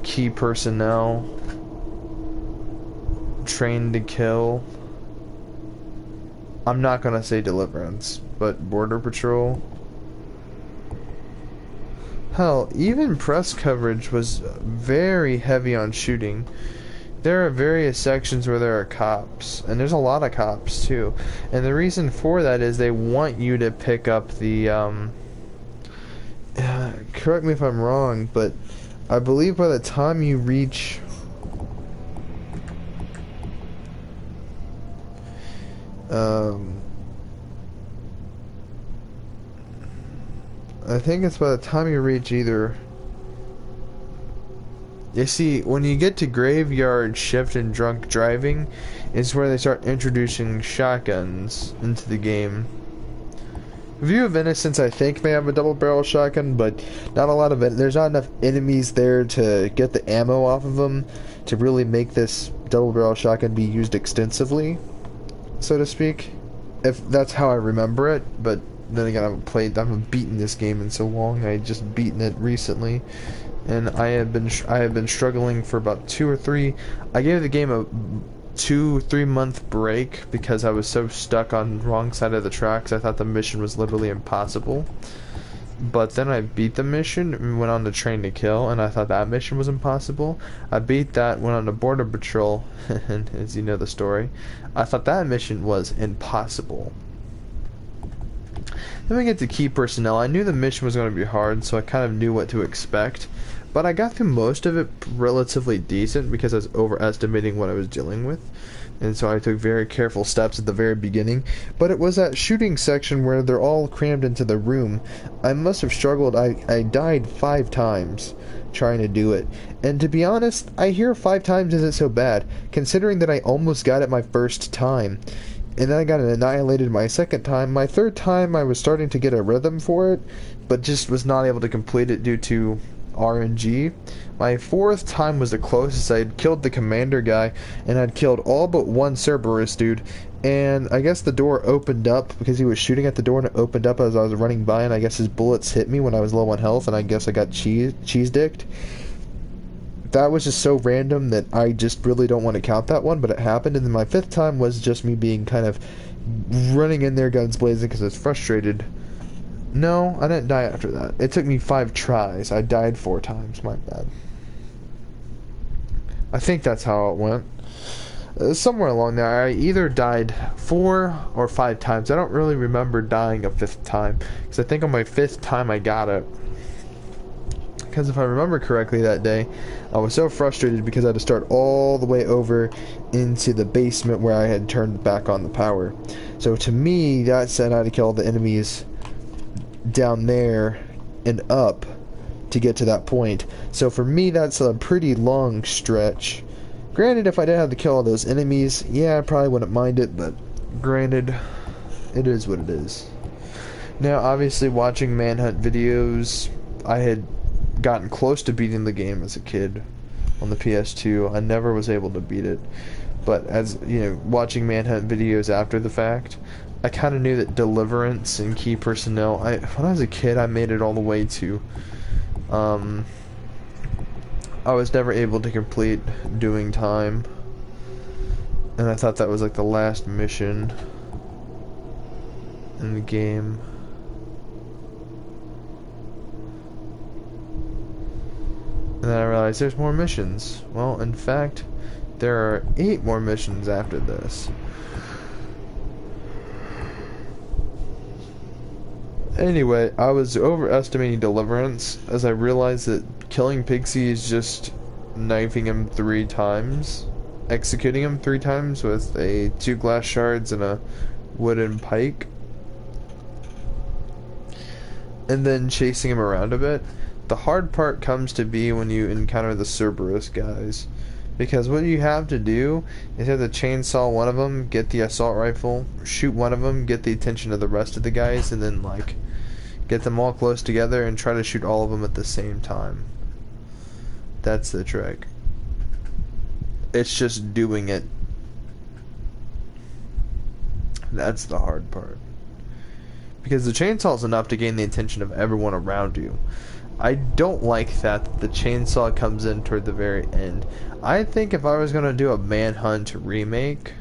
Key Personnel, Train to Kill. I'm not gonna say Deliverance, but Border Patrol. Hell, even press coverage was very heavy on shooting. There are various sections where there are cops, and there's a lot of cops too. And the reason for that is they want you to pick up the, correct me if I'm wrong, but I believe by the time you reach, I think it's by the time you reach either... You see, when you get to Graveyard Shift and Drunk Driving, is where they start introducing shotguns into the game. View of Innocence, I think, may have a double-barrel shotgun, but not a lot of it. There's not enough enemies there to get the ammo off of them to really make this double-barrel shotgun be used extensively, so to speak. If that's how I remember it, but then again, I haven't beaten this game in so long. I just beaten it recently, and I have been struggling for about 2 or 3. I gave the game a 2-3 month break because I was so stuck on Wrong Side of the Tracks. I thought the mission was literally impossible. But then I beat the mission and went on to Train to Kill, and I thought that mission was impossible. I beat that, went on to Border Patrol, and as you know the story, I thought that mission was impossible. Then we get to Key Personnel. I knew the mission was going to be hard, so I kind of knew what to expect. But I got through most of it relatively decent because I was overestimating what I was dealing with. And so I took very careful steps at the very beginning. But it was that shooting section where they're all crammed into the room. I must have struggled. I died 5 times trying to do it. And to be honest, I hear 5 times isn't so bad, considering that I almost got it my first time. And then I got annihilated my second time. My third time I was starting to get a rhythm for it, but just was not able to complete it due to RNG. My 4th time was the closest. I had killed the commander guy, and I'd killed all but one Cerberus dude, and I guess the door opened up because he was shooting at the door, and it opened up as I was running by, and I guess his bullets hit me when I was low on health, and I guess I got cheese-dicked. That was just so random that I just really don't want to count that one, but it happened. And then my 5th time was just me being kind of running in there guns blazing because I was frustrated. No, I didn't die after that. It took me 5 tries. I died 4 times. My bad. I think that's how it went. Somewhere along there, I either died 4 or 5 times. I don't really remember dying a 5th time, because I think on my 5th time I got it. Because if I remember correctly that day, I was so frustrated because I had to start all the way over into the basement where I had turned back on the power. So to me, that said I had to kill all the enemies down there and up to get to that point. So for me, that's a pretty long stretch. Granted, if I didn't have to kill all those enemies, yeah, I probably wouldn't mind it, but granted, it is what it is. Now, obviously, watching Manhunt videos, I had gotten close to beating the game as a kid on the PS2. I never was able to beat it, but as you know, watching Manhunt videos after the fact, I kind of knew that Deliverance and Key Personnel, when I was a kid, I made it all the way to I was never able to complete Doing Time, and I thought that was like the last mission in the game. And then I realized there's more missions. Well, in fact, there are 8 more missions after this. Anyway, I was overestimating Deliverance as I realized that killing Pixie is just knifing him 3 times, executing him 3 times with 2 glass shards and a wooden pike, and then chasing him around a bit. The hard part comes to be when you encounter the Cerberus guys, Because what you have to do is you have to chainsaw one of them, get the assault rifle, shoot one of them, get the attention of the rest of the guys, and then like get them all close together and try to shoot all of them at the same time. That's the trick. It's just doing it. That's the hard part. Because the chainsaw is enough to gain the attention of everyone around you. I don't like that the chainsaw comes in toward the very end. I think if I was going to do a Manhunt remake,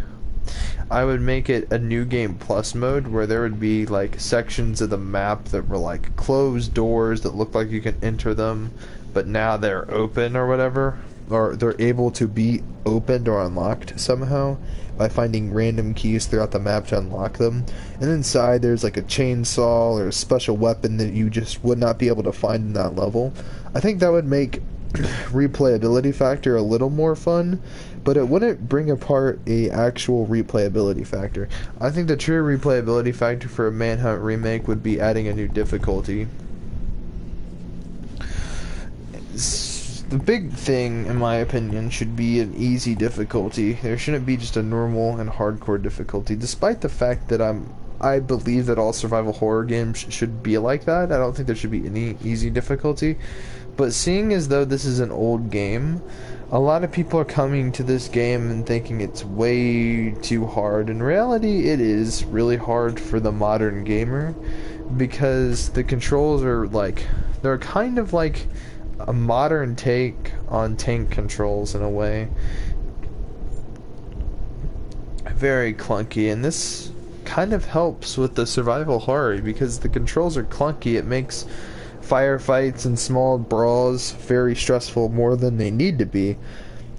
I would make it a new game plus mode where there would be like sections of the map that were like closed doors that looked like you can enter them, but now they're open or whatever, or they're able to be opened or unlocked somehow by finding random keys throughout the map to unlock them. And inside there's like a chainsaw or a special weapon that you just would not be able to find in that level. I think that would make replayability factor a little more fun, but it wouldn't bring apart a actual replayability factor. I think the true replayability factor for a Manhunt remake would be adding a new difficulty. The big thing, in my opinion, should be an easy difficulty. There shouldn't be just a normal and hardcore difficulty, despite the fact that I believe that all survival horror games should be like that. I don't think there should be any easy difficulty. But seeing as though this is an old game, a lot of people are coming to this game and thinking it's way too hard. In reality, it is really hard for the modern gamer, because the controls are like, they're kind of like a modern take on tank controls in a way. Very clunky, and this kind of helps with the survival horror because the controls are clunky. It makes firefights and small brawls very stressful more than they need to be.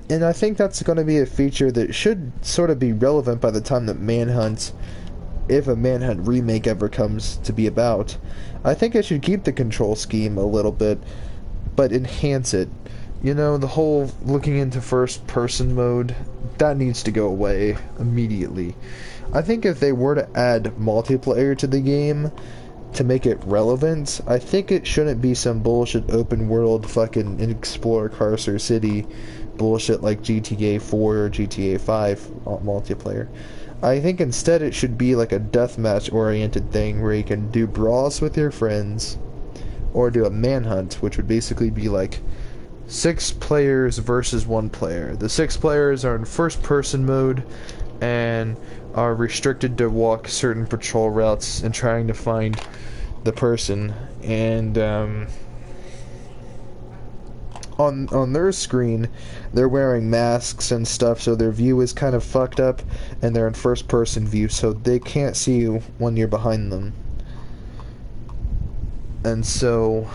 And I think that's going to be a feature that should sort of be relevant by the time that Manhunt, if a Manhunt remake ever comes to be about. I think it should keep the control scheme a little bit, but enhance it. You know, the whole looking into first person mode, that needs to go away immediately. I think if they were to add multiplayer to the game to make it relevant, I think it shouldn't be some bullshit open world fucking explore Carcer City bullshit like GTA 4 or GTA 5 multiplayer. I think instead it should be like a deathmatch oriented thing where you can do brawls with your friends, or do a Manhunt, which would basically be like 6 players versus 1 player. The 6 players are in first person mode and are restricted to walk certain patrol routes and trying to find the person, and on their screen they're wearing masks and stuff, so their view is kind of fucked up, and they're in first person view, so they can't see you when you're behind them. And so,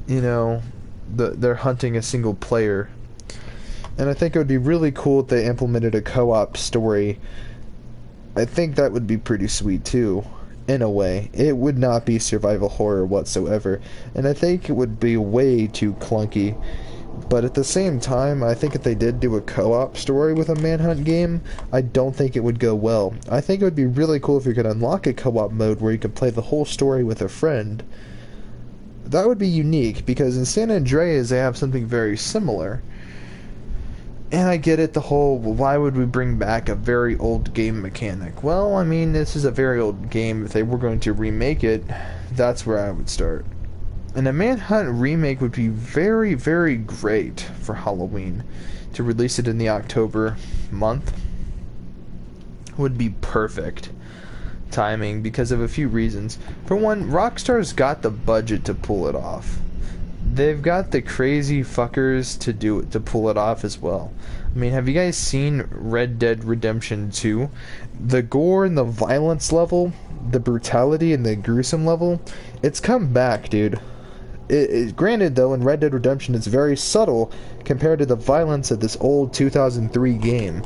you know, they're hunting a single player. And I think it would be really cool if they implemented a co-op story. I think that would be pretty sweet too, in a way. It would not be survival horror whatsoever, and I think it would be way too clunky. But at the same time, I think if they did do a co-op story with a Manhunt game, I don't think it would go well. I think it would be really cool if you could unlock a co-op mode where you could play the whole story with a friend. That would be unique, because in San Andreas they have something very similar. And I get it, the whole, why would we bring back a very old game mechanic? Well, I mean, this is a very old game. If they were going to remake it, that's where I would start. And a Manhunt remake would be very, very great for Halloween. To release it in the October month would be perfect timing because of a few reasons. For one, Rockstar's got the budget to pull it off. They've got the crazy fuckers to pull it off as well. I mean, have you guys seen Red Dead Redemption 2? The gore and the violence level, the brutality and the gruesome level, it's come back, dude. Granted, though, in Red Dead Redemption, it's very subtle compared to the violence of this old 2003 game.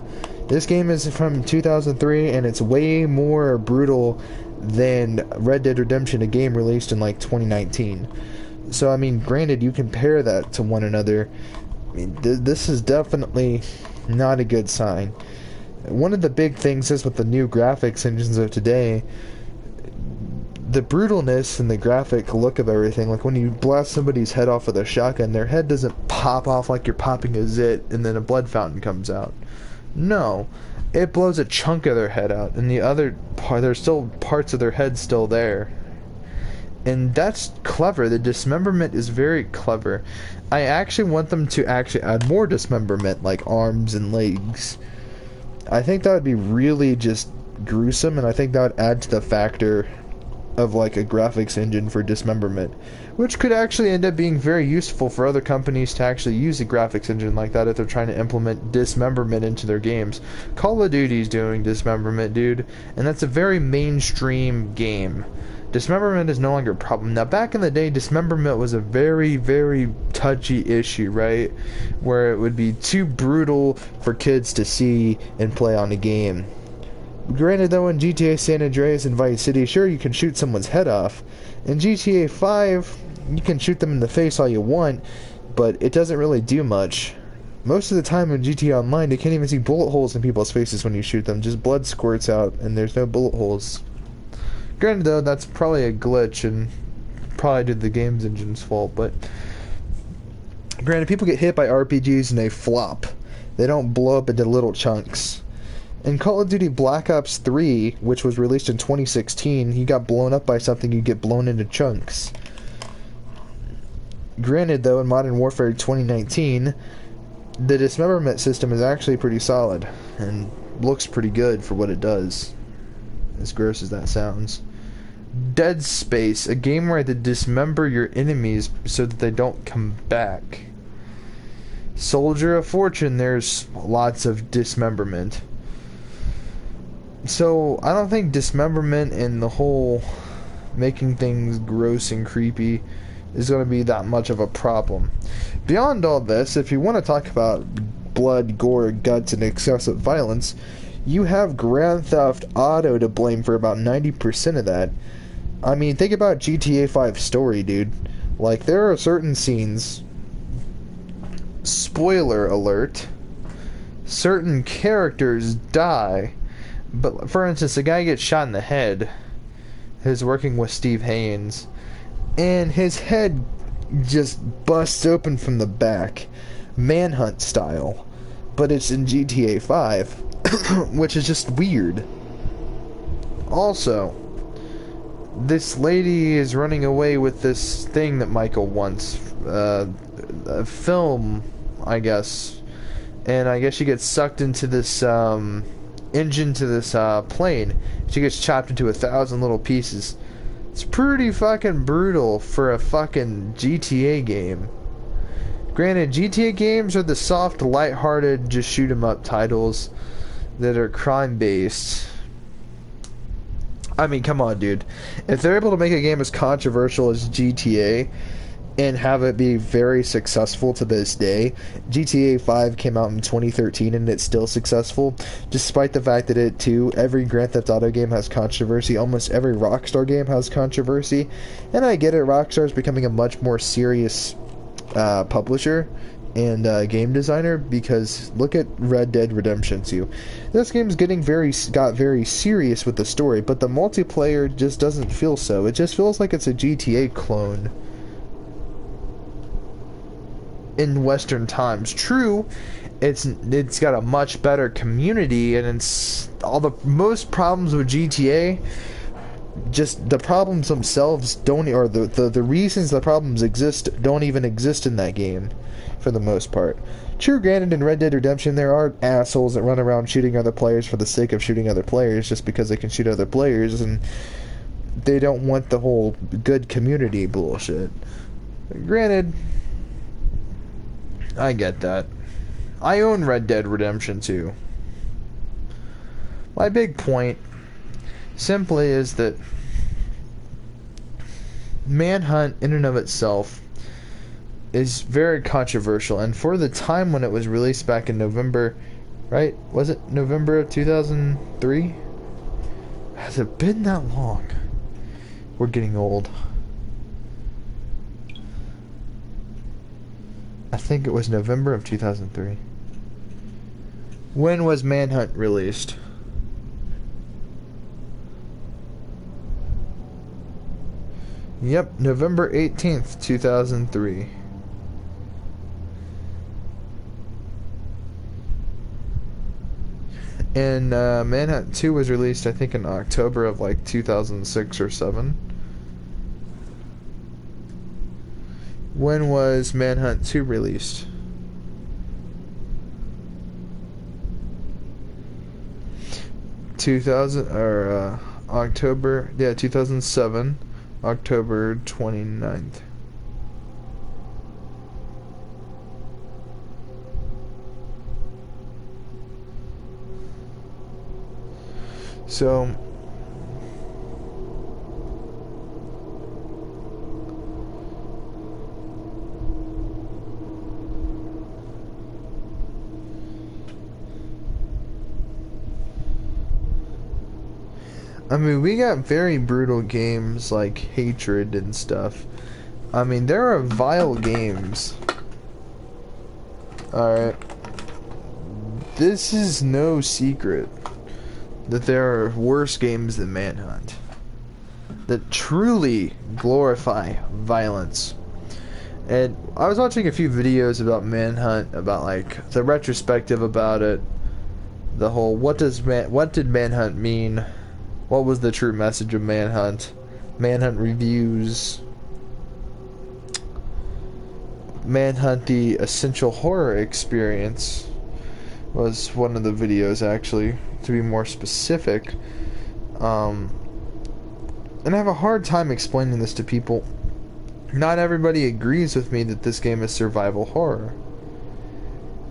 This game is from 2003, and it's way more brutal than Red Dead Redemption, a game released in like 2019. So, I mean, granted, you compare that to one another, I mean, this is definitely not a good sign. One of the big things is with the new graphics engines of today, the brutalness and the graphic look of everything, like when you blast somebody's head off with a shotgun, their head doesn't pop pop off like you're popping a zit and then a blood fountain comes out. No, it blows a chunk of their head out, and the other part, there's still parts of their head still there. And that's clever. The dismemberment is very clever. I actually want them to actually add more dismemberment, like arms and legs. I think that would be really just gruesome, and I think that would add to the factor of like a graphics engine for dismemberment, which could actually end up being very useful for other companies to actually use a graphics engine like that if they're trying to implement dismemberment into their games. Call of Duty's doing dismemberment, dude, and that's a very mainstream game. Dismemberment is no longer a problem. Now, back in the day, dismemberment was a very, very touchy issue, right? Where it would be too brutal for kids to see and play on a game. Granted, though, in GTA San Andreas and Vice City, sure, you can shoot someone's head off. In GTA 5, you can shoot them in the face all you want, but it doesn't really do much. Most of the time in GTA Online, you can't even see bullet holes in people's faces when you shoot them. Just blood squirts out, and there's no bullet holes. Granted, though, that's probably a glitch, and probably did the game's engine's fault, but granted, people get hit by RPGs and they flop. They don't blow up into little chunks. In Call of Duty Black Ops 3, which was released in 2016, you got blown up by something, you get blown into chunks. Granted, though, in Modern Warfare 2019, the dismemberment system is actually pretty solid, and looks pretty good for what it does. As gross as that sounds. Dead Space, a game where they dismember your enemies so that they don't come back. Soldier of Fortune, there's lots of dismemberment. So, I don't think dismemberment and the whole making things gross and creepy is going to be that much of a problem. Beyond all this, if you want to talk about blood, gore, guts, and excessive violence, you have Grand Theft Auto to blame for about 90% of that. I mean, think about GTA 5 story, dude. Like, there are certain scenes, spoiler alert, certain characters die. But, for instance, a guy gets shot in the head, who's working with Steve Haynes, and his head just busts open from the back, Manhunt style. But it's in GTA 5, which is just weird. Also, this lady is running away with this thing that Michael wants, a film, I guess, and I guess she gets sucked into this engine to this plane. She gets chopped into 1,000 little pieces. It's pretty fucking brutal for a fucking GTA game. Granted, GTA games are the soft, light-hearted, just shoot 'em up titles that are crime-based. I mean, come on, dude. If they're able to make a game as controversial as GTA and have it be very successful to this day, GTA 5 came out in 2013 and it's still successful, despite the fact that it too, every Grand Theft Auto game has controversy, almost every Rockstar game has controversy, and I get it, Rockstar is becoming a much more serious publisher and game designer, because look at Red Dead Redemption 2. This game's got very serious with the story, but the multiplayer just doesn't feel so. It just feels like it's a GTA clone in Western times. True, it's got a much better community, and it's all the most problems with GTA, just the problems themselves don't, or the reasons the problems exist don't even exist in that game for the most part. True, granted, in Red Dead Redemption there are assholes that run around shooting other players for the sake of shooting other players just because they can shoot other players, and they don't want the whole good community bullshit. Granted, I get that. I own Red Dead Redemption 2. My big point simply is that Manhunt in and of itself is very controversial, and for the time when it was released back in November, right? Was it November of 2003? Has it been that long? We're getting old. I think it was November of 2003. When was Manhunt released? Yep, November 18th, 2003. And Manhunt 2 was released, I think, in October of like 2006 or 7. When was Manhunt 2 released? October, yeah, 2007, October 29th. So, I mean, we got very brutal games like Hatred and stuff. I mean, there are vile games. Alright. This is no secret that there are worse games than Manhunt that truly glorify violence. And I was watching a few videos about Manhunt, about like the retrospective about it, the whole what did Manhunt mean, what was the true message of Manhunt, Manhunt reviews, Manhunt the essential horror experience was one of the videos, actually, to be more specific. And I have a hard time explaining this to people. Not everybody agrees with me that this game is survival horror.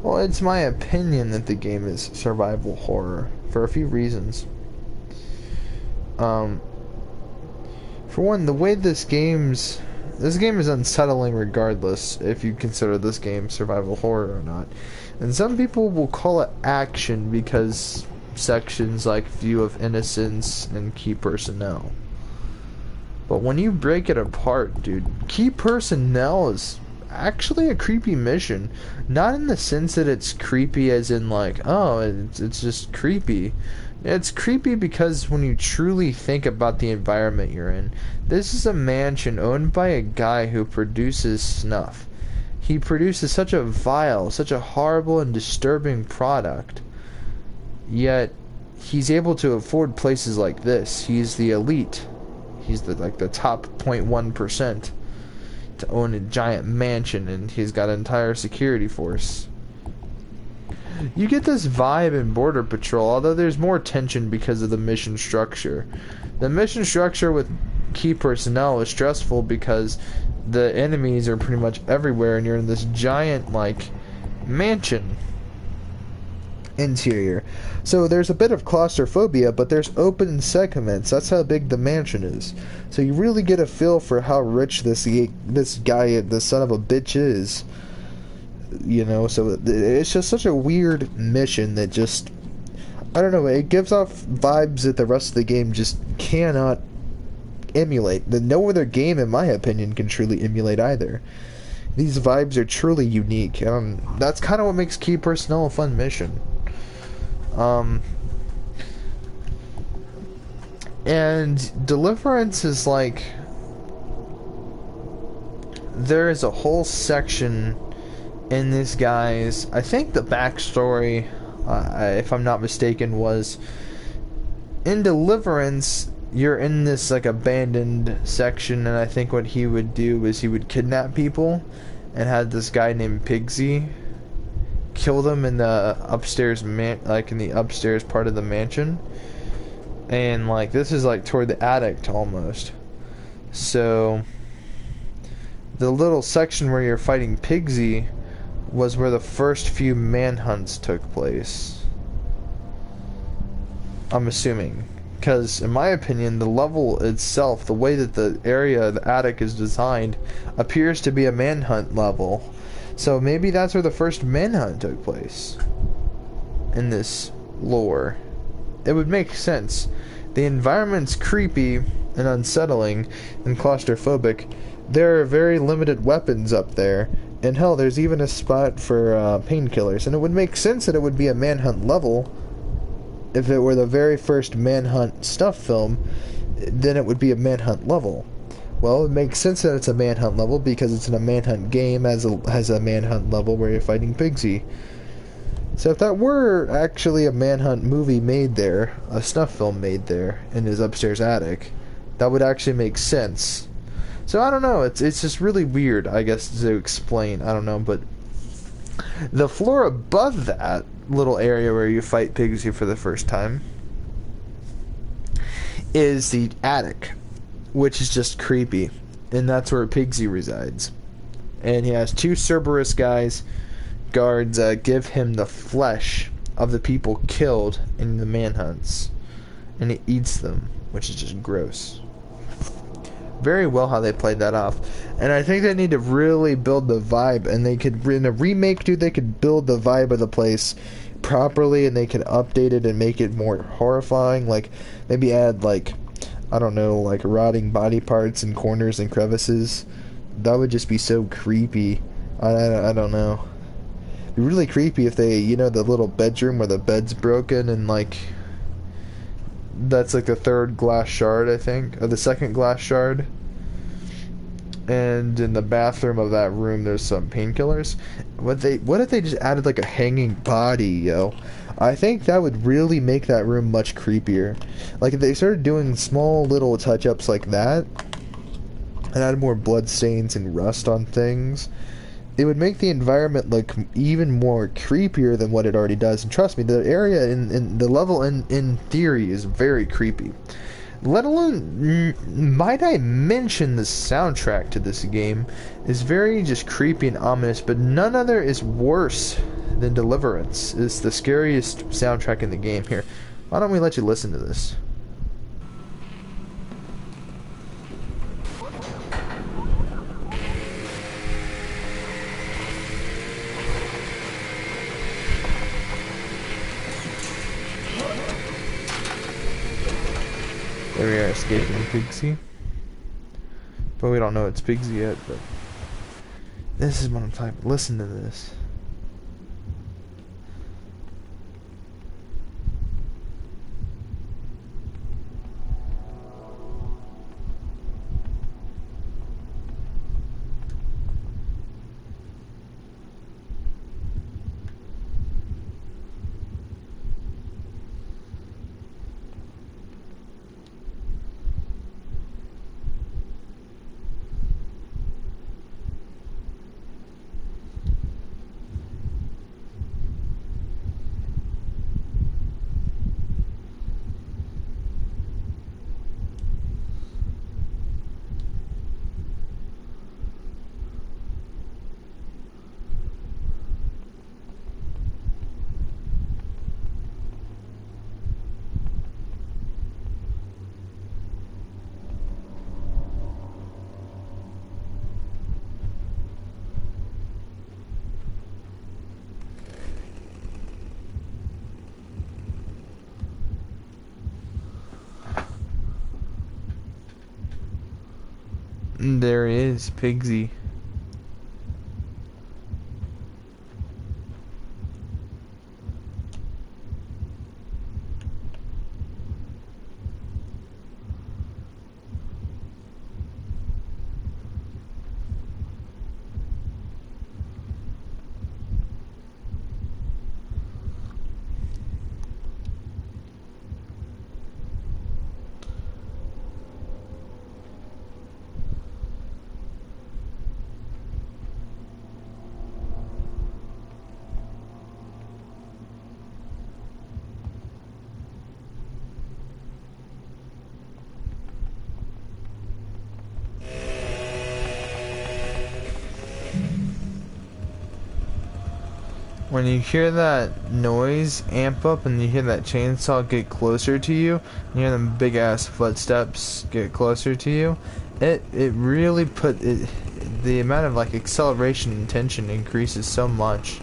Well, it's my opinion that the game is survival horror for a few reasons. For one, the way this game is unsettling regardless if you consider this game survival horror or not. And some people will call it action because sections like View of Innocence and Key Personnel. But when you break it apart, dude, Key Personnel is actually a creepy mission. Not in the sense that it's creepy as in like, oh, it's just creepy. It's creepy because when you truly think about the environment you're in, this is a mansion owned by a guy who produces snuff. He produces such a vile, such a horrible and disturbing product, yet he's able to afford places like this. He's the elite. He's the top 0.1% to own a giant mansion, and he's got an entire security force. You get this vibe in Border Patrol, although there's more tension because of the mission structure. The mission structure with Key Personnel is stressful because the enemies are pretty much everywhere, and you're in this giant, like, mansion interior. So there's a bit of claustrophobia, but there's open segments. That's how big the mansion is. So you really get a feel for how rich this guy, the son of a bitch, is. You know, so it's just such a weird mission that just, I don't know, it gives off vibes that the rest of the game just cannot emulate. That no other game, in my opinion, can truly emulate either. These vibes are truly unique. That's kind of what makes Key Personnel a fun mission. And Deliverance is like, there is a whole section in this guy's, I think the backstory, if I'm not mistaken, was in Deliverance, you're in this like abandoned section, and I think what he would do is he would kidnap people and had this guy named Pigsy kill them in the upstairs in the upstairs part of the mansion. And like this is like toward the attic almost. So the little section where you're fighting Pigsy was where the first few manhunts took place. I'm assuming. Because, in my opinion, the level itself, the way that the area, the attic is designed, appears to be a manhunt level. So maybe that's where the first manhunt took place. In this lore. It would make sense. The environment's creepy and unsettling and claustrophobic. There are very limited weapons up there. And hell, there's even a spot for painkillers. And it would make sense that it would be a manhunt level. If it were the very first Manhunt stuff film, then it would be a Manhunt level. Well, it makes sense that it's a Manhunt level because it's in a Manhunt game as a Manhunt level where you're fighting Pigsy. So if that were actually a Manhunt movie made there, a snuff film made there in his upstairs attic, that would actually make sense. So I don't know, it's just really weird, I guess, to explain. I don't know, but the floor above that little area where you fight Pigsy for the first time is the attic, which is just creepy, and that's where Pigsy resides. And he has two Cerberus guards give him the flesh of the people killed in the manhunts, and he eats them, which is just gross. Very well how they played that off, and I think they need to really build the vibe, and they could, in a remake, dude, they could build the vibe of the place properly, and they could update it and make it more horrifying, like maybe add, like, I don't know, like rotting body parts in corners and crevices. That would just be so creepy. I don't know. It'd be really creepy if they, you know, the little bedroom where the bed's broken, and like that's like the third glass shard, I think, or the second glass shard, and in the bathroom of that room there's some painkillers. What if they just added like a hanging body, yo? I think that would really make that room much creepier. Like if they started doing small little touch-ups like that and added more blood stains and rust on things, it would make the environment look even more creepier than what it already does. And trust me, the area in the level in theory is very creepy. Let alone, might I mention, the soundtrack to this game is very just creepy and ominous, but none other is worse than Deliverance. It's the scariest soundtrack in the game. Here, why don't we let you listen to this? There we are, escaping Pigsy. But we don't know it's Pigsy yet, but this is what I'm talking about. Listen to this. There is Pigsy. When you hear that noise amp up and you hear that chainsaw get closer to you, and you hear them big ass footsteps get closer to you, it really the amount of like acceleration and tension increases so much.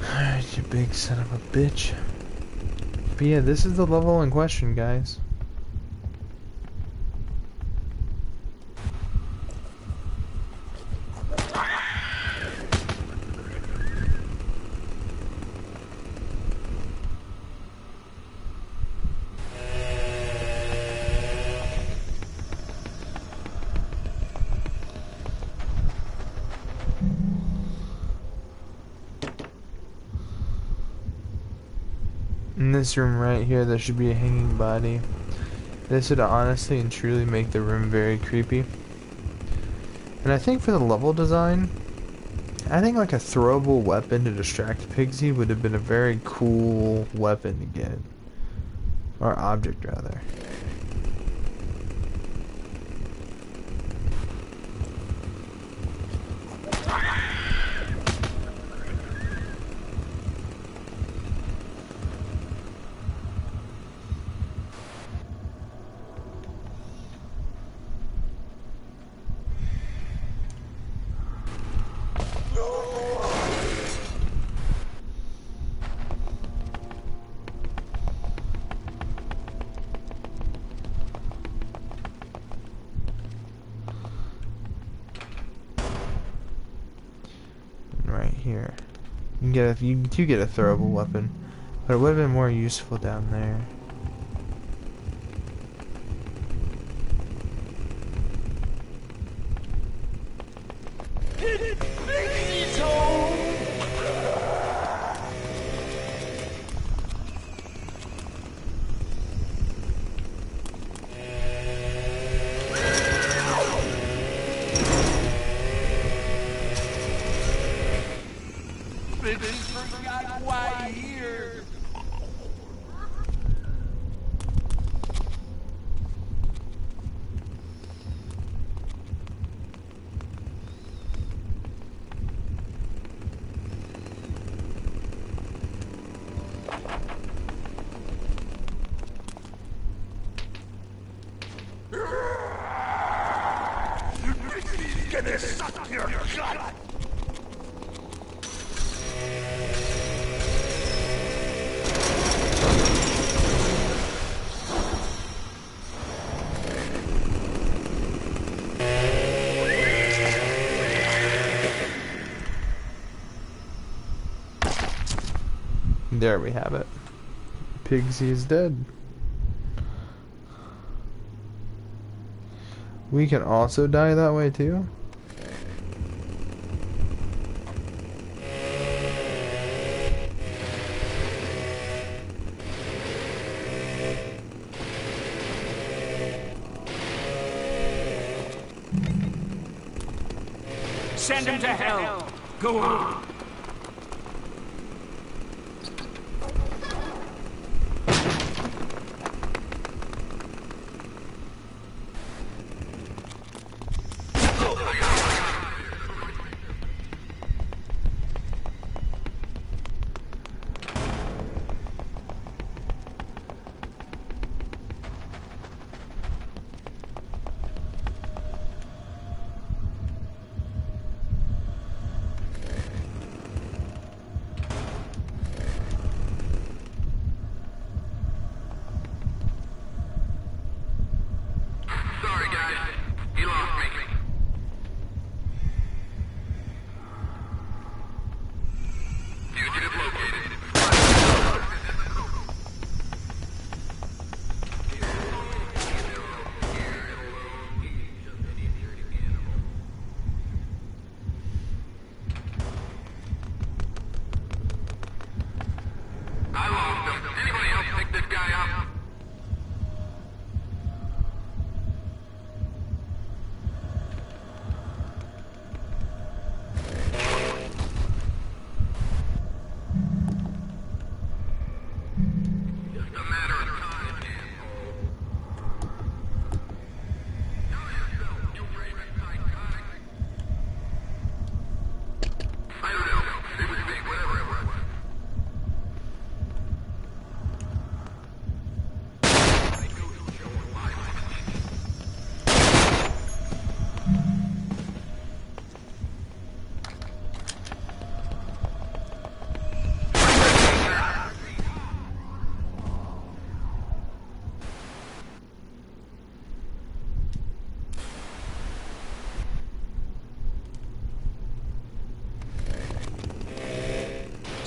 Alright, you big son of a bitch. But yeah, this is the level in question, guys. In this room right here, there should be a hanging body. This would honestly and truly make the room very creepy. And I think for the level design, I think like a throwable weapon to distract Pigsy would have been a very cool weapon to get. Or object, rather. Right here. You do get a throwable weapon, but it would have been more useful down there. Gonna suck your gut! There we have it. Pigsy is dead. We can also die that way too? Send him to hell. Go on.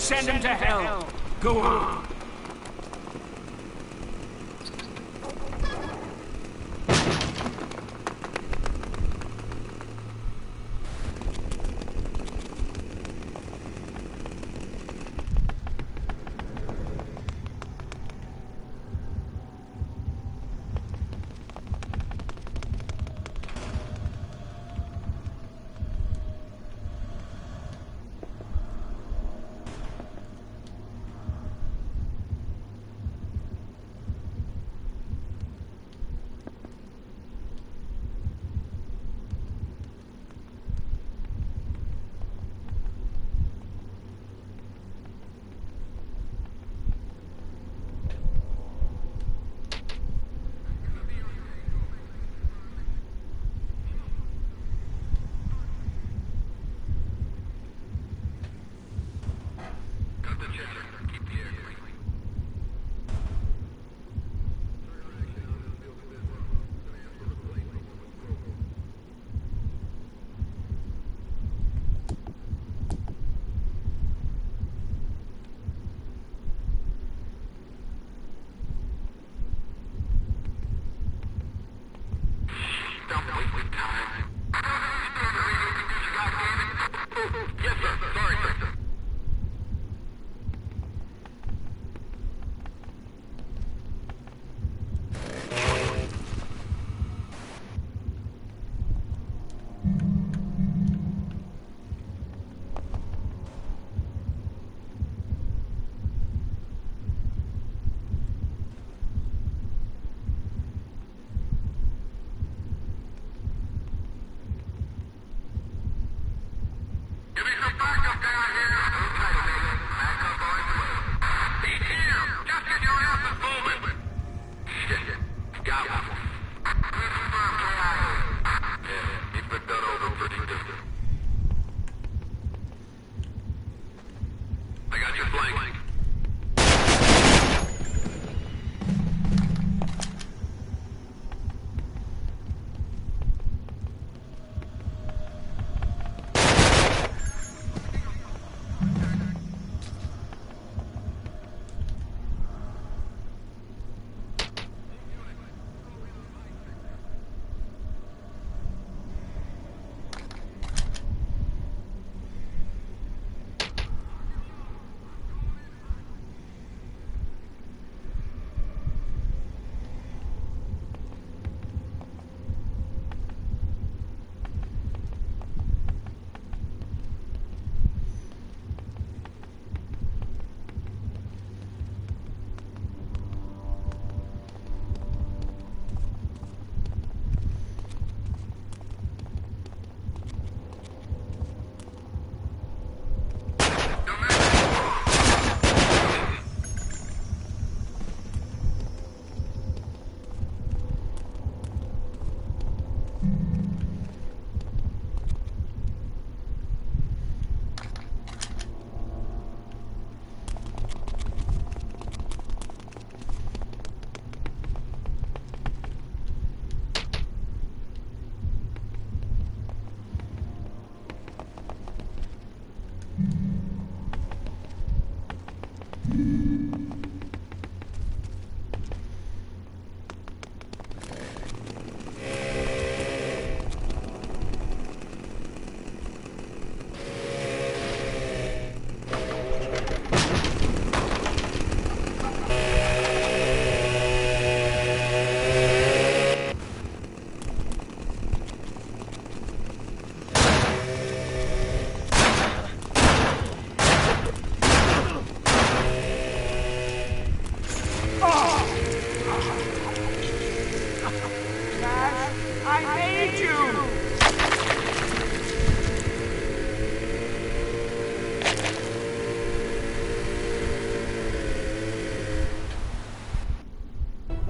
send him to hell. Go on.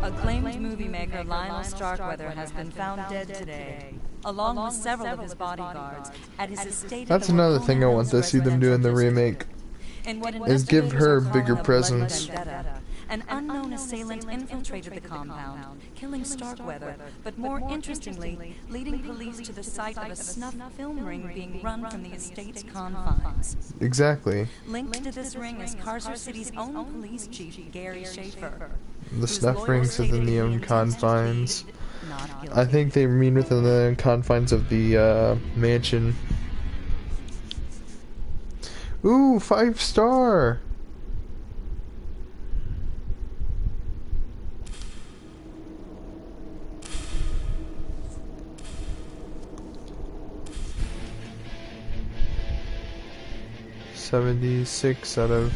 Acclaimed movie maker Lionel Starkweather has been found dead today, along with several of his bodyguards, at his estate. That's another thing I want to see them do in the remake, is give her a bigger presence. An unknown assailant infiltrated the compound, killing Starkweather, but more interestingly, leading police to the site of a snuff film ring being run from the estate's confines. Exactly. Linked to this ring is Carcer City's own police chief, Gary Schaefer. The snuff rings within the own confines. I think they mean within the confines of the mansion. Ooh, 5-star! $76 out of...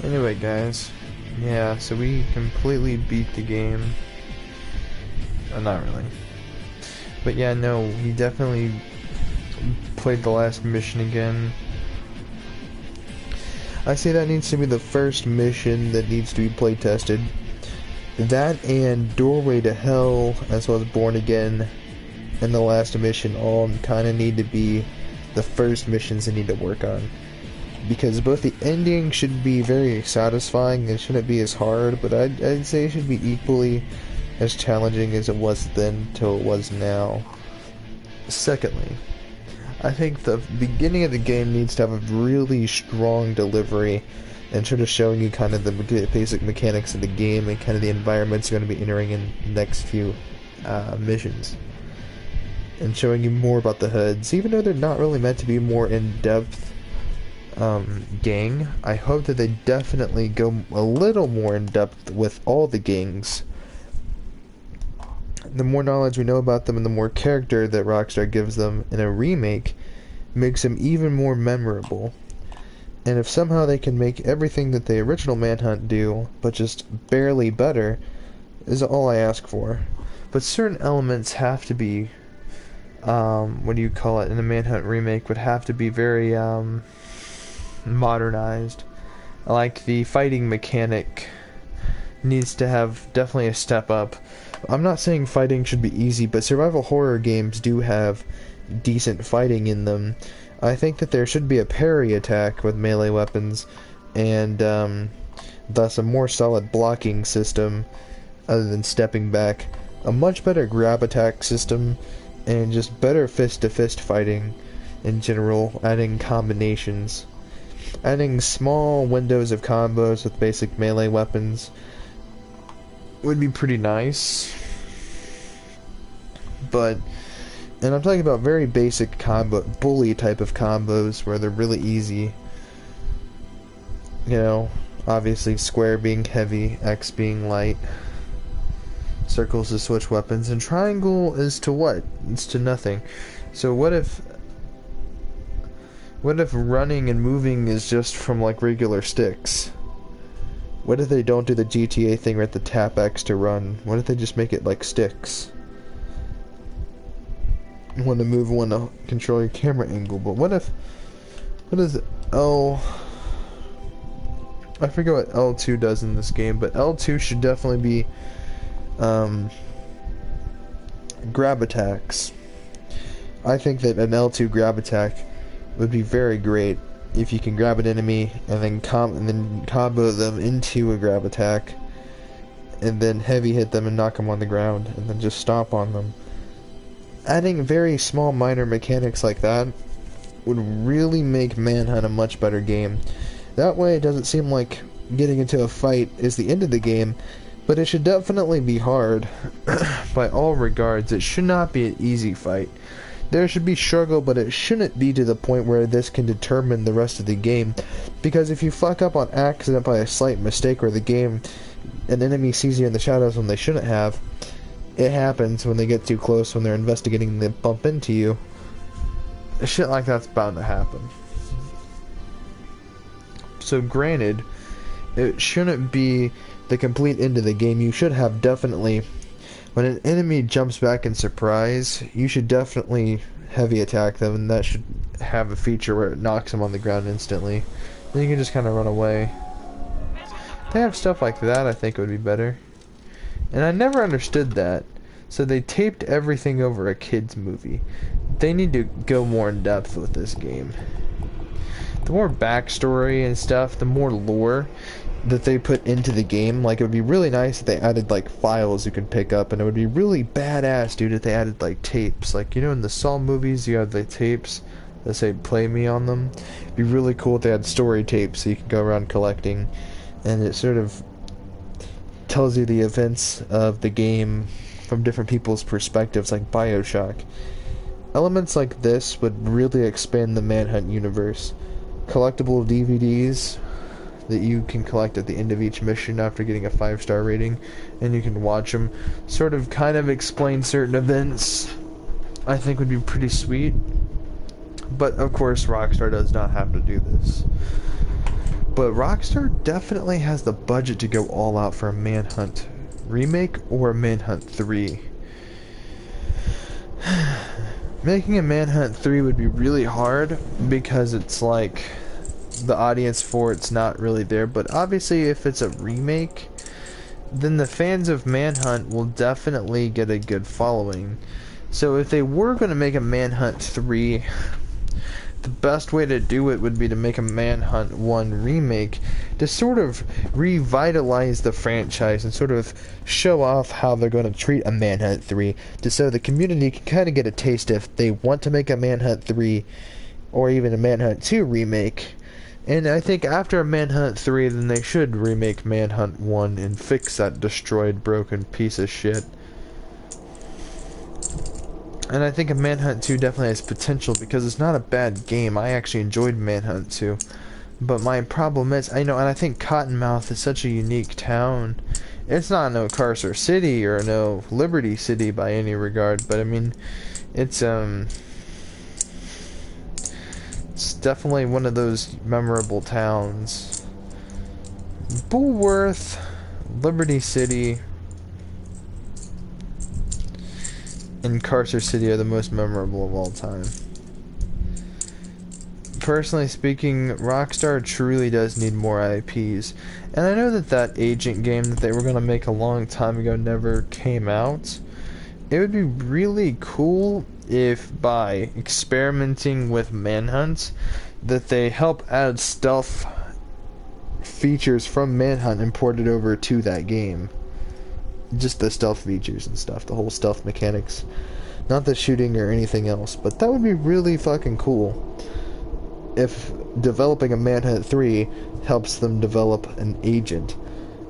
Anyway, guys, yeah, so we completely beat the game. Not really. But yeah, no, we definitely played the last mission again. I say that needs to be the first mission that needs to be play tested. That and Doorway to Hell, as well as Born Again, and the last mission all kind of need to be the first missions they need to work on. Because both the ending should be very satisfying, it shouldn't be as hard, but I'd say it should be equally as challenging as it was then till it was now. Secondly, I think the beginning of the game needs to have a really strong delivery and sort of showing you kind of the basic mechanics of the game and kind of the environments you're going to be entering in the next few missions. And showing you more about the hoods, even though they're not really meant to be more in-depth gang. I hope that they definitely go a little more in depth with all the gangs. The more knowledge we know about them and the more character that Rockstar gives them in a remake makes them even more memorable. And if somehow they can make everything that the original Manhunt do, but just barely better, is all I ask for. But certain elements have to be, what do you call it, in a Manhunt remake would have to be very, modernized. Like the fighting mechanic needs to have definitely a step up. I'm not saying fighting should be easy, but survival horror games do have decent fighting in them. I think that there should be a parry attack with melee weapons and thus a more solid blocking system other than stepping back, a much better grab attack system, and just better fist-to-fist fighting in general, adding combinations. Adding small windows of combos with basic melee weapons would be pretty nice. But, and I'm talking about very basic combo, bully type of combos where they're really easy. You know, obviously square being heavy, X being light, circles to switch weapons, and triangle is to what? It's to nothing. So what if running and moving is just from like regular sticks? What if they don't do the GTA thing where you have to tap X to run? What if they just make it like sticks? One to move, one to control your camera angle. But what is L? I forget what L2 does in this game, but L2 should definitely be grab attacks. I think that an L2 grab attack would be very great if you can grab an enemy and then combo them into a grab attack and then heavy hit them and knock them on the ground and then just stomp on them. Adding very small minor mechanics like that would really make Manhunt a much better game. That way it doesn't seem like getting into a fight is the end of the game, but it should definitely be hard. By all regards, it should not be an easy fight. There should be struggle, but it shouldn't be to the point where this can determine the rest of the game. Because if you fuck up on accident by a slight mistake or the game, an enemy sees you in the shadows when they shouldn't have, it happens when they get too close, when they're investigating and they bump into you. Shit like that's bound to happen. So granted, it shouldn't be the complete end of the game. You should have definitely... When an enemy jumps back in surprise, you should definitely heavy attack them, and that should have a feature where it knocks them on the ground instantly. Then you can just kind of run away. If they have stuff like that, I think it would be better. And I never understood that. So they taped everything over a kid's movie. They need to go more in depth with this game. The more backstory and stuff, the more lore that they put into the game. Like, it would be really nice if they added, like, files you could pick up. And it would be really badass, dude, if they added, like, tapes. Like, you know, in the Saw movies, you have the tapes that say play me on them. It'd be really cool if they had story tapes so you could go around collecting. And it sort of tells you the events of the game from different people's perspectives, like BioShock. Elements like this would really expand the Manhunt universe. Collectible DVDs that you can collect at the end of each mission after getting a 5-star rating, and you can watch them, sort of kind of explain certain events, I think would be pretty sweet. But of course Rockstar does not have to do this. But Rockstar definitely has the budget to go all out for a Manhunt remake or a Manhunt 3. Making a Manhunt 3 would be really hard because it's like the audience for it's not really there, but obviously if it's a remake, then the fans of Manhunt will definitely get a good following. So if they were going to make a Manhunt 3, the best way to do it would be to make a Manhunt 1 remake to sort of revitalize the franchise and sort of show off how they're going to treat a Manhunt 3, just so the community can kind of get a taste if they want to make a Manhunt 3 or even a Manhunt 2 remake. And I think after a Manhunt 3, then they should remake Manhunt 1 and fix that destroyed, broken piece of shit. And I think a Manhunt 2 definitely has potential because it's not a bad game. I actually enjoyed Manhunt 2. But my problem is, and I think Cottonmouth is such a unique town. It's not no Carcer City or no Liberty City by any regard, but I mean, it's definitely one of those memorable towns. Bullworth, Liberty City, and Carcer City are the most memorable of all time. Personally speaking, Rockstar truly does need more IPs. And I know that that Agent game that they were going to make a long time ago never came out. It would be really cool if by experimenting with Manhunt that they help add stealth features from Manhunt and port it over to that game. Just the stealth features and stuff, the whole stealth mechanics. Not the shooting or anything else, but that would be really fucking cool if developing a Manhunt 3 helps them develop an Agent.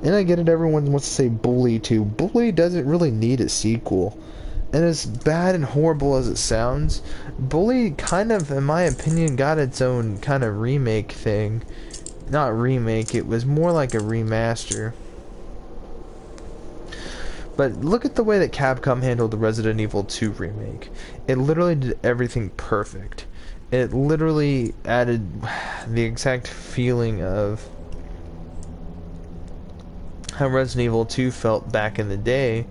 And I get it, everyone wants to say Bully too. Bully doesn't really need a sequel. And as bad and horrible as it sounds, Bully kind of, in my opinion, got its own kind of remake thing. Not remake, it was more like a remaster. But look at the way that Capcom handled the Resident Evil 2 remake. It literally did everything perfect. It literally added the exact feeling of how Resident Evil 2 felt back in the day,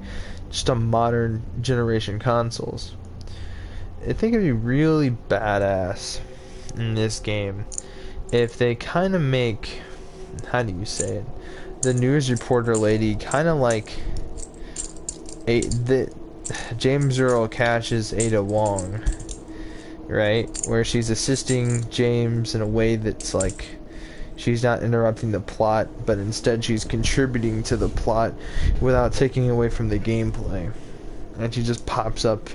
just on modern generation consoles. I think it'd be really badass in this game if they kind of make, how do you say it, the news reporter lady kind of like James Earl Cash's Ada Wong, right? Where she's assisting James in a way that's like she's not interrupting the plot, but instead she's contributing to the plot without taking away from the gameplay. And she just pops up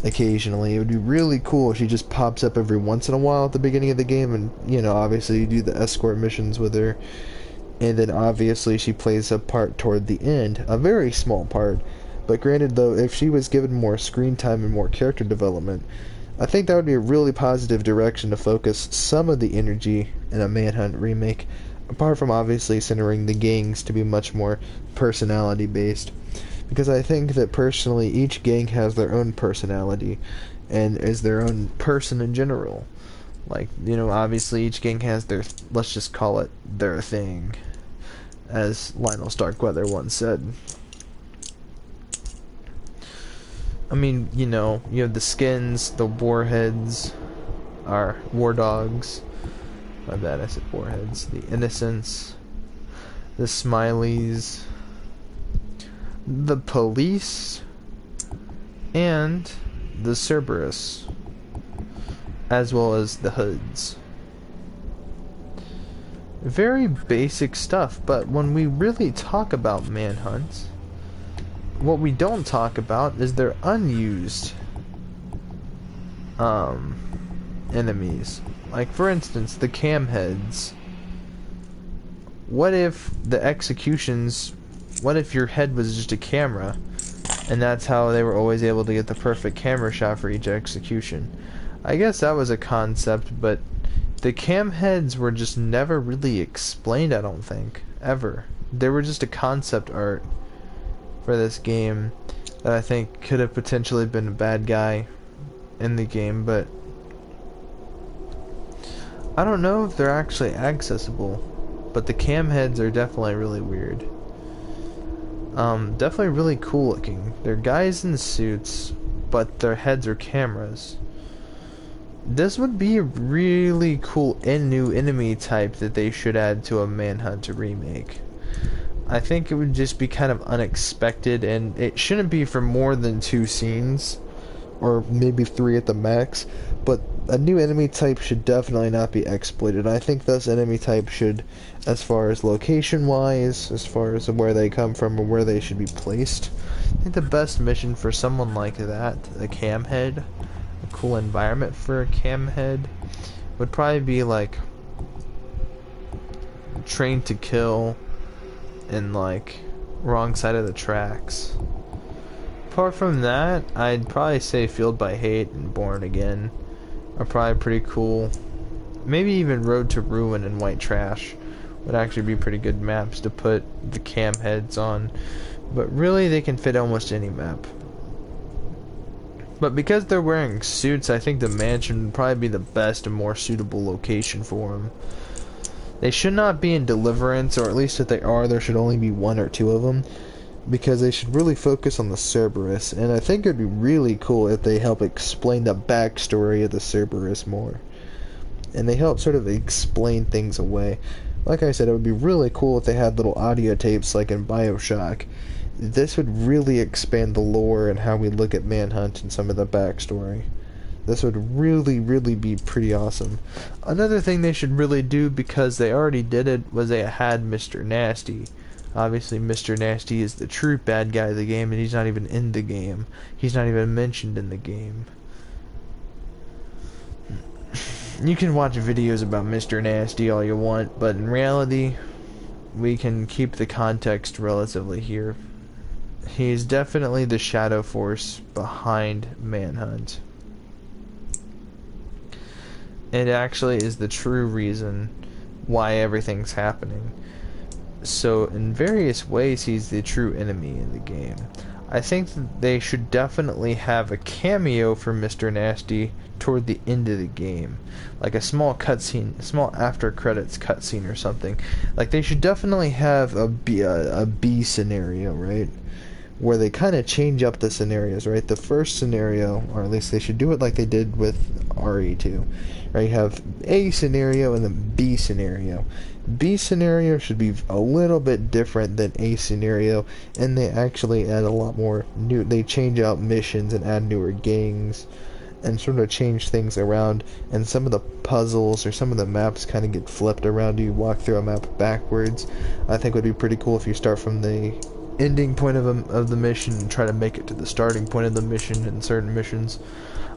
occasionally. It would be really cool if she just pops up every once in a while at the beginning of the game, and obviously you do the escort missions with her, and then obviously she plays a part toward the end, a very small part. But granted though, if she was given more screen time and more character development, I think that would be a really positive direction to focus some of the energy in a Manhunt remake, apart from obviously centering the gangs to be much more personality based. Because I think that personally each gang has their own personality and is their own person in general. Like, obviously each gang has their, let's just call it their thing, as Lionel Starkweather once said. I mean, you have the skins, the warheads, our war dogs. My bad, I said warheads. The innocents, the smileys, the police, and the Cerberus, as well as the hoods. Very basic stuff, but when we really talk about Manhunt, what we don't talk about is their unused enemies. Like, for instance, the cam heads. What if the executions, what if your head was just a camera, and that's how they were always able to get the perfect camera shot for each execution? I guess that was a concept, but the cam heads were just never really explained, I don't think, ever. They were just a concept art for this game that I think could have potentially been a bad guy in the game, but I don't know if they're actually accessible. But the cam heads are definitely really weird. Definitely really cool looking. They're guys in suits, but their heads are cameras. This would be a really cool new enemy type that they should add to a Manhunt remake. I think it would just be kind of unexpected, and it shouldn't be for more than 2 scenes, or maybe 3 at the max, but a new enemy type should definitely not be exploited. I think this enemy type should, as far as location wise, as far as where they come from or where they should be placed, I think the best mission for someone like that, a cam head, a cool environment for a cam head, would probably be like Train to Kill and like Wrong Side of the Tracks. Apart from that, I'd probably say Fueled by Hate and Born Again are probably pretty cool. Maybe even Road to Ruin and White Trash would actually be pretty good maps to put the cam heads on. But really, they can fit almost any map. But because they're wearing suits, I think the mansion would probably be the best and more suitable location for them. They should not be in Deliverance, or at least if they are, there should only be 1 or 2 of them, because they should really focus on the Cerberus, and I think it would be really cool if they help explain the backstory of the Cerberus more. And they help sort of explain things away. Like I said, it would be really cool if they had little audio tapes like in BioShock. This would really expand the lore and how we look at Manhunt and some of the backstory. This would really, really be pretty awesome. Another thing they should really do, because they already did it, was they had Mr. Nasty. Obviously, Mr. Nasty is the true bad guy of the game, and he's not even in the game. He's not even mentioned in the game. You can watch videos about Mr. Nasty all you want, but in reality, we can keep the context relatively here. He's definitely the shadow force behind Manhunt. It actually is the true reason why everything's happening. So in various ways, he's the true enemy in the game. I think that they should definitely have a cameo for Mr. Nasty toward the end of the game, like a small cutscene, a small after credits cutscene or something. Like, they should definitely have a B scenario, right? Where they kind of change up the scenarios, right? The first scenario, or at least they should do it like they did with RE2, right? You have A scenario and then B scenario. B scenario should be a little bit different than A scenario, and they actually add a lot more new. They change out missions and add newer gangs, and sort of change things around. And some of the puzzles or some of the maps kind of get flipped around. You walk through a map backwards. I think would be pretty cool if you start from the ending point of the mission and try to make it to the starting point of the mission in certain missions.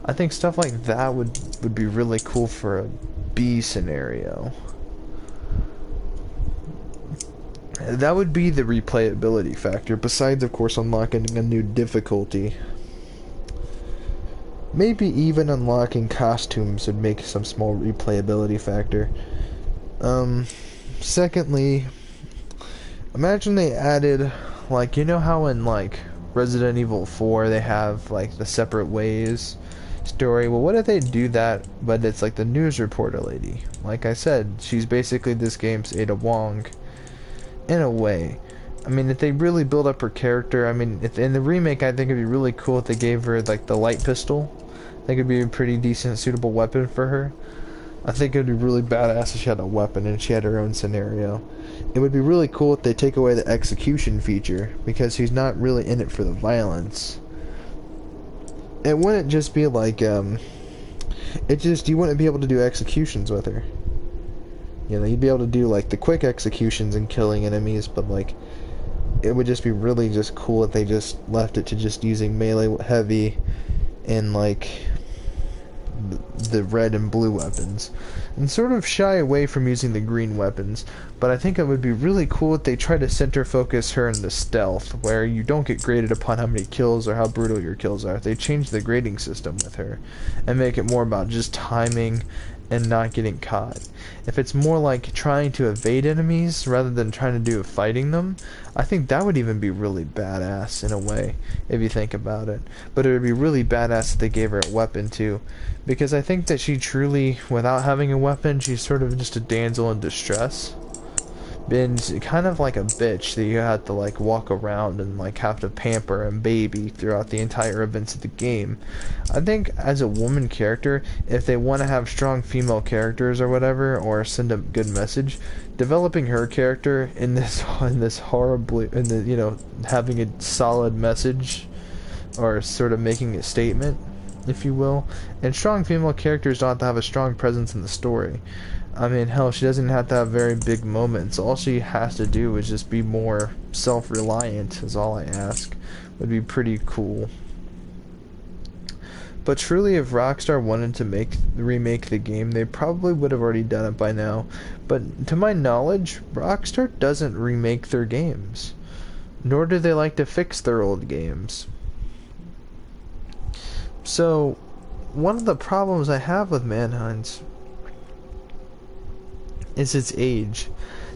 I think stuff like that would be really cool for a B scenario. That would be the replayability factor, besides of course unlocking a new difficulty. Maybe even unlocking costumes would make some small replayability factor. Secondly, imagine they added, like, you know how in like Resident Evil 4 they have like the separate ways story? Well, what if they do that, but it's like the news reporter lady? Like I said, she's basically this game's Ada Wong in a way. I mean, if they really build up her character, I mean, if in the remake, I think it'd be really cool if they gave her like the light pistol. I think it'd be a pretty decent, suitable weapon for her. I think it would be really badass if she had a weapon and she had her own scenario. It would be really cool if they take away the execution feature, because she's not really in it for the violence. It wouldn't just be like, you wouldn't be able to do executions with her. You know, you'd be able to do, like, the quick executions and killing enemies, but, like, it would just be really just cool if they just left it to just using melee heavy and, like, the red and blue weapons, and sort of shy away from using the green weapons. But I think it would be really cool if they try to center focus her in the stealth, where you don't get graded upon how many kills or how brutal your kills are. If they change the grading system with her and make it more about just timing and not getting caught. If it's more like trying to evade enemies rather than trying to do fighting them, I think that would even be really badass in a way, if you think about it. But it would be really badass if they gave her a weapon too, because I think that she truly, without having a weapon, she's sort of just a damsel in distress. Been kind of like a bitch that you have to like walk around and like have to pamper and baby throughout the entire events of the game. I think as a woman character, if they want to have strong female characters or whatever, or send a good message, developing her character in this horribly, in the, you know, having a solid message or sort of making a statement, if you will. And strong female characters don't have to have a strong presence in the story. I mean, hell, she doesn't have to have very big moments. All she has to do is just be more self-reliant, is all I ask. Would be pretty cool. But truly, if Rockstar wanted to remake the game, they probably would have already done it by now. But to my knowledge, Rockstar doesn't remake their games. Nor do they like to fix their old games. So, one of the problems I have with Manhunt is its age.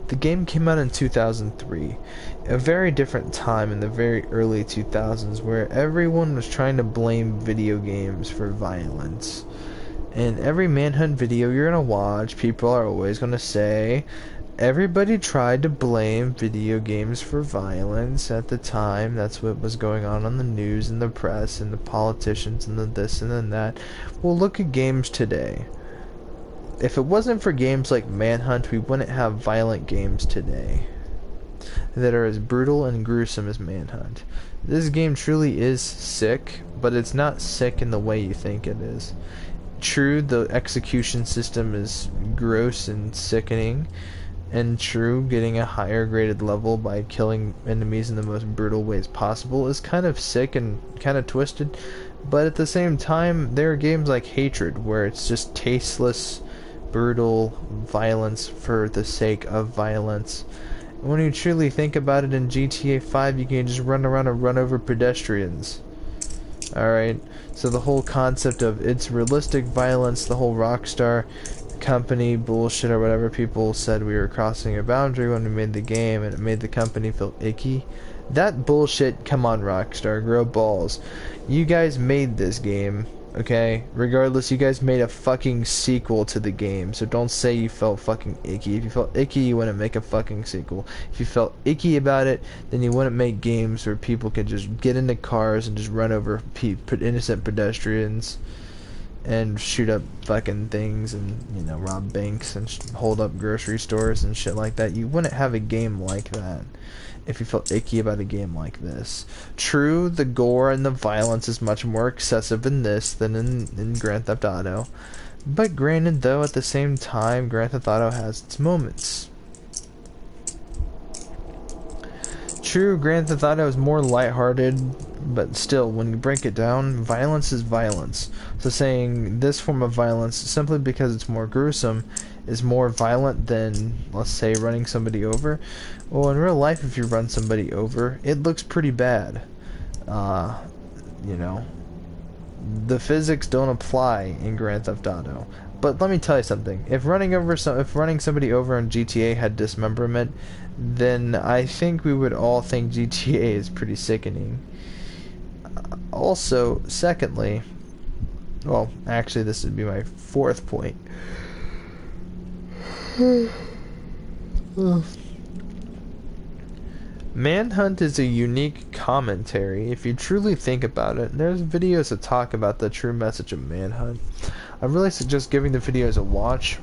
The game came out in 2003, a very different time in the very early 2000s, where everyone was trying to blame video games for violence. And every Manhunt video you're gonna watch, people are always gonna say, everybody tried to blame video games for violence at the time. That's what was going on the news and the press and the politicians and the this and then that. Well, look at games today. If it wasn't for games like Manhunt, we wouldn't have violent games today that are as brutal and gruesome as Manhunt. This game truly is sick, but it's not sick in the way you think it is. True, the execution system is gross and sickening, and true, getting a higher graded level by killing enemies in the most brutal ways possible is kind of sick and kind of twisted. But at the same time, there are games like Hatred, where it's just tasteless, brutal violence for the sake of violence. When you truly think about it, in GTA 5 you can just run around and run over pedestrians. Alright, so the whole concept of it's realistic violence, the whole Rockstar company bullshit or whatever, people said we were crossing a boundary when we made the game and it made the company feel icky. That bullshit, come on Rockstar, grow balls. You guys made this game. Okay, regardless, you guys made a fucking sequel to the game, so don't say you felt fucking icky. If you felt icky, you wouldn't make a fucking sequel. If you felt icky about it, then you wouldn't make games where people could just get into cars and just run over innocent pedestrians and shoot up fucking things and, you know, rob banks and hold up grocery stores and shit like that. You wouldn't have a game like that if you felt icky about a game like this. True, the gore and the violence is much more excessive in this than in Grand Theft Auto. But granted, though, at the same time, Grand Theft Auto has its moments. True, Grand Theft Auto is more lighthearted, but still, when you break it down, violence is violence. So saying this form of violence, simply because it's more gruesome, is more violent than, let's say, running somebody over. Well, in real life, if you run somebody over, it looks pretty bad. You know, the physics don't apply in Grand Theft Auto. But let me tell you something. If running somebody over in GTA had dismemberment, then I think we would all think GTA is pretty sickening. Also, secondly, well, actually, this would be my fourth point. Manhunt is a unique commentary. If you truly think about it, there's videos that talk about the true message of Manhunt. I really suggest giving the videos a watch,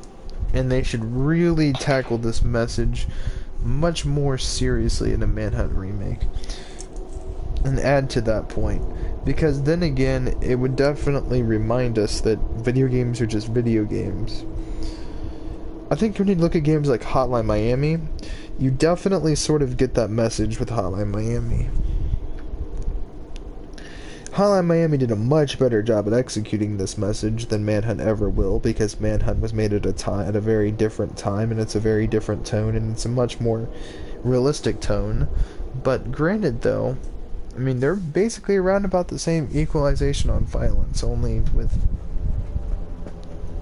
and they should really tackle this message much more seriously in a Manhunt remake. And add to that point, because then again, it would definitely remind us that video games are just video games. I think when you look at games like Hotline Miami, you definitely sort of get that message with Hotline Miami. Hotline Miami did a much better job at executing this message than Manhunt ever will, because Manhunt was made at a very different time, and it's a very different tone, and it's a much more realistic tone. But granted, though, I mean, they're basically around about the same equalization on violence, only with,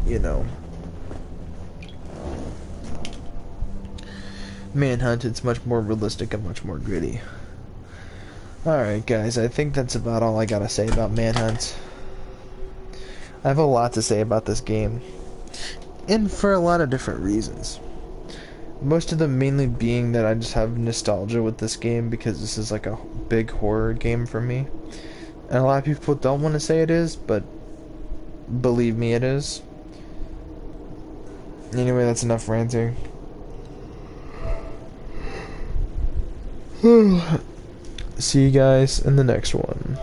you know, Manhunt, it's much more realistic and much more gritty. Alright guys, I think that's about all I gotta say about Manhunt. I have a lot to say about this game, and for a lot of different reasons. Most of them mainly being that I just have nostalgia with this game because this is like a big horror game for me. And a lot of people don't want to say it is, but believe me, it is. Anyway, that's enough ranting. See you guys in the next one.